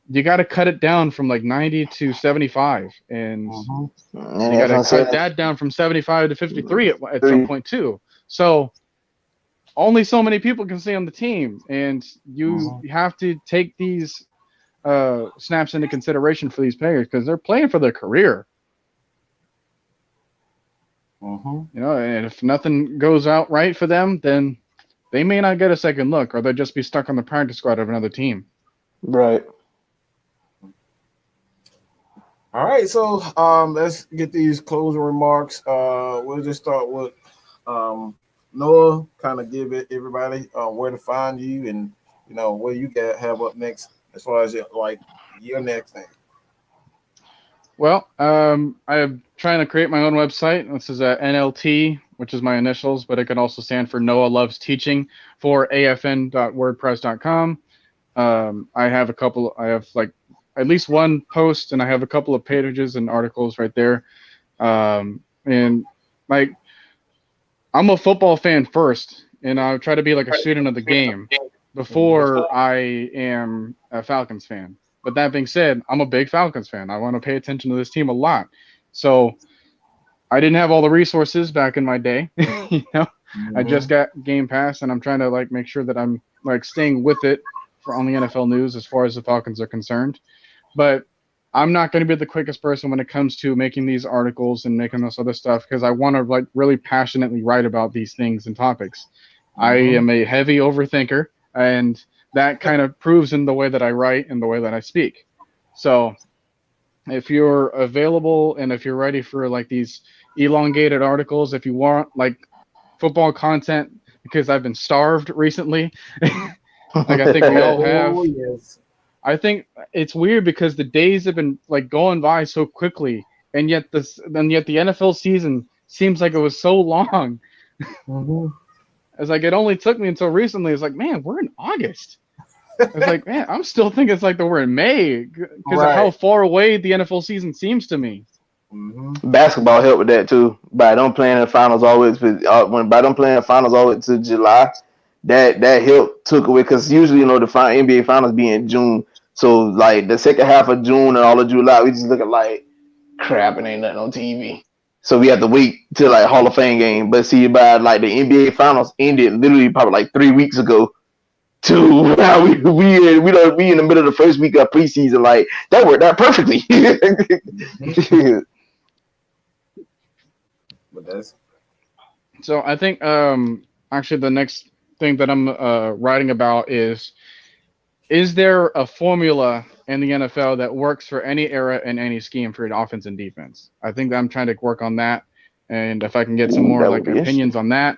you got to cut it down from like 90 to 75, and you got to cut that down from 75 to 53 at some point too. So only so many people can stay on the team, and you have to take these snaps into consideration for these players because they're playing for their career. You know, and if nothing goes out right for them, then they may not get a second look, or they'll just be stuck on the practice squad of another team. Right. All right, so let's get these closing remarks. We'll just start with Noah. Kind of give everybody where to find you, and you know where you have up next as far as your next thing. Well, I'm trying to create my own website. This is NLT, which is my initials, but it can also stand for Noah Loves Teaching for afn.wordpress.com. I have like at least one post, and I have a couple of pages and articles right there. And like, I'm a football fan first, and I try to be like a student of the game before I am a Falcons fan. But that being said, I'm a big Falcons fan. I want to pay attention to this team a lot. So I didn't have all the resources back in my day. You know, I just got Game Pass, and I'm trying to like make sure that I'm like staying with it on the NFL news as far as the Falcons are concerned. But I'm not going to be the quickest person when it comes to making these articles and making this other stuff because I want to like really passionately write about these things and topics. I am a heavy overthinker, and that kind of proves in the way that I write and the way that I speak. So if you're available and if you're ready for like these elongated articles, if you want like football content, because I've been starved recently, like I think we all have. Oh, yes. I think it's weird because the days have been like going by so quickly, and yet the NFL season seems like it was so long. It's like it only took me until recently. It's like, man, we're in August. It's like, man, I'm still thinking it's like that we're in May because of how far away the NFL season seems to me. Basketball helped with that too. By them playing in the finals always, by them playing the finals always to July, that helped took away because usually you know the NBA finals be in June. So like the second half of June and all of July, we just look at like crap and ain't nothing on TV. So we have to wait till like Hall of Fame game. But see, by like the NBA finals ended literally probably like 3 weeks ago. To now we in the middle of the first week of preseason. Like that worked out perfectly. But that's so. I think actually the next thing that I'm writing about is there a formula in the NFL that works for any era and any scheme for offense and defense? I think that I'm trying to work on that, and if I can get some more like opinions on that,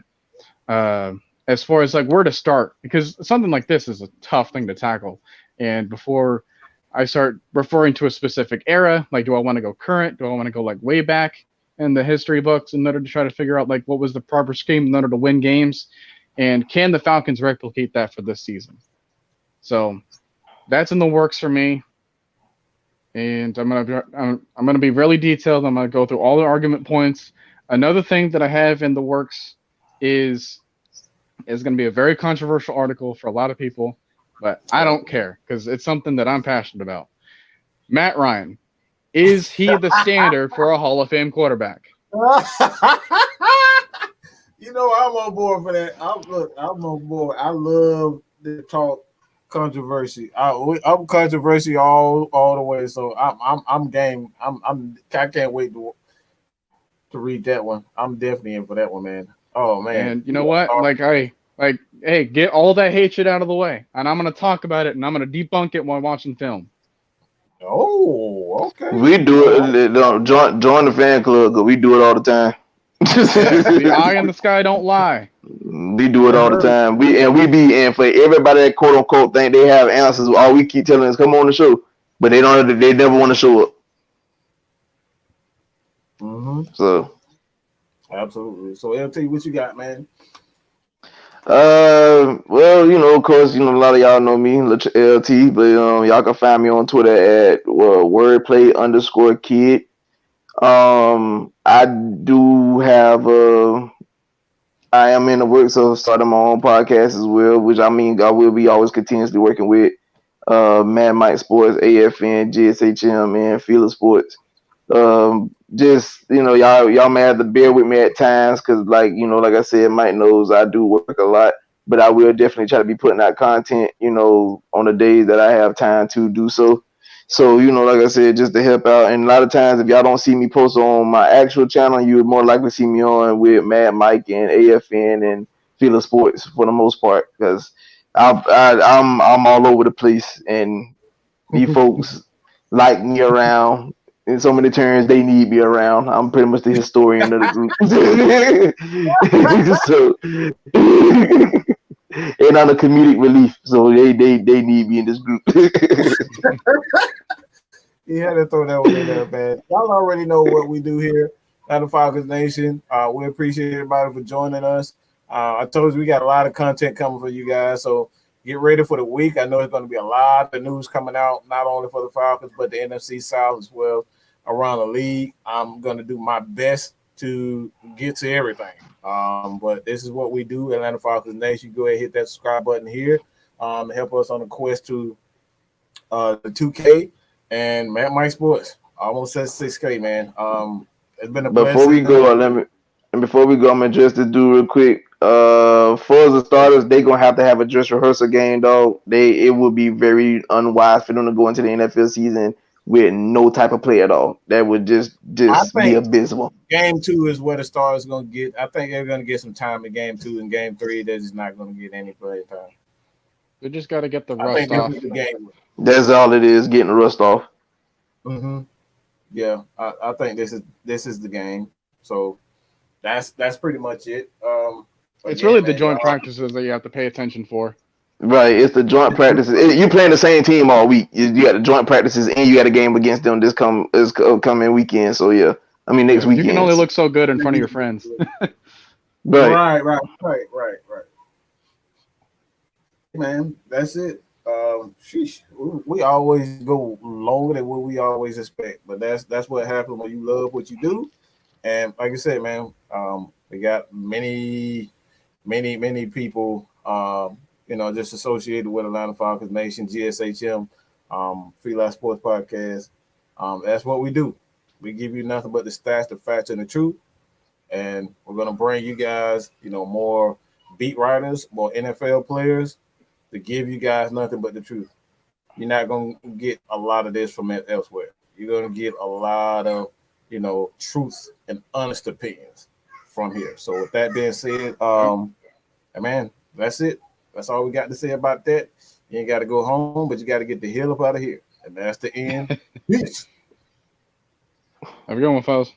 as far as like where to start, because something like this is a tough thing to tackle. And before I start referring to a specific era, like do I want to go current? Do I want to go like way back in the history books in order to try to figure out like what was the proper scheme in order to win games? And can the Falcons replicate that for this season? So that's in the works for me, and I'm gonna be really detailed. I'm gonna go through all the argument points. Another thing that I have in the works is gonna be a very controversial article for a lot of people, but I don't care because it's something that I'm passionate about. Matt Ryan, is he the standard for a Hall of Fame quarterback? You know, I'm on board for that. I'm on board. I love the talk controversy. I'm controversy all the way. So I'm game. I can't wait to read that one. I'm definitely in for that one, man. Oh man. And you know what? Like hey, get all that hatred out of the way, and I'm gonna talk about it, and I'm gonna debunk it while watching film. Oh, okay. We do it. Join the fan club because we do it all the time. Yes, the eye in the sky don't lie. We do it all the time. And for everybody that quote unquote think they have answers, all we keep telling is come on the show, but they don't. They never want to show up. So, absolutely. So, LT, what you got, man? well, of course, a lot of y'all know me, LT, but y'all can find me on Twitter at wordplay_kid. I do have I am in the works of starting my own podcast as well, which I will be always continuously working with Mad Mike Sports, AFN, GSHM, and Field Sports. Just y'all may have to bear with me at times because like I said, Mike knows I do work a lot, but I will definitely try to be putting out content on the days that I have time to do so. So like I said, just to help out. And a lot of times if y'all don't see me post on my actual channel, you would more likely see me on with Mad Mike and AFN and Field Sports for the most part, because I'm all over the place, and these folks like me around in so many turns they need me around. I'm pretty much the historian of the group. So and I'm a comedic relief, so they need me in this group. You had to throw that one in there, man. Y'all already know what we do here at the Falcons Nation. We appreciate everybody for joining us. I told you we got a lot of content coming for you guys, so get ready for the week. I know there's going to be a lot of news coming out, not only for the Falcons, but the NFC South as well around the league. I'm going to do my best to get to everything. But this is what we do, Atlanta Falcons Nation. Go ahead and hit that subscribe button here to help us on the quest to the 2K and Mike Sports. Almost at 6K, man. It's been a blessing. Before we go, I'm gonna address this dude real quick. For the starters, they gonna have to have a dress rehearsal game, dog. It would be very unwise for them to go into the NFL season with no type of play at all. That would just be abysmal. Game 2 is where the starters gonna get. I think they're gonna get some time in game 2. and game 3, they're just not gonna get any play time. They just got to get the rust off. That's all it is, getting the rust off. Yeah, I think this is the game. So that's pretty much it. It's really the joint practices that you have to pay attention for. Right, it's the joint practices. You playing the same team all week. You got the joint practices, and you got a game against them this coming weekend. So yeah, next weekend. You can only look so good in front of your friends. Right. Man, that's it. We always go longer than what we always expect, but that's what happens when you love what you do. And like I said, man, we got many people, just associated with Atlanta Falcons Nation, GSHM, Freelance Sports Podcast. That's what we do. We give you nothing but the stats, the facts, and the truth. And we're gonna bring you guys, more beat writers, more NFL players, to give you guys nothing but the truth. You're not going to get a lot of this from elsewhere. You're going to get a lot of, truth and honest opinions from here. So with that being said, man, that's it. That's all we got to say about that. You ain't got to go home, but you got to get the hell up out of here. And that's the end. Peace. Have a good one, fellas.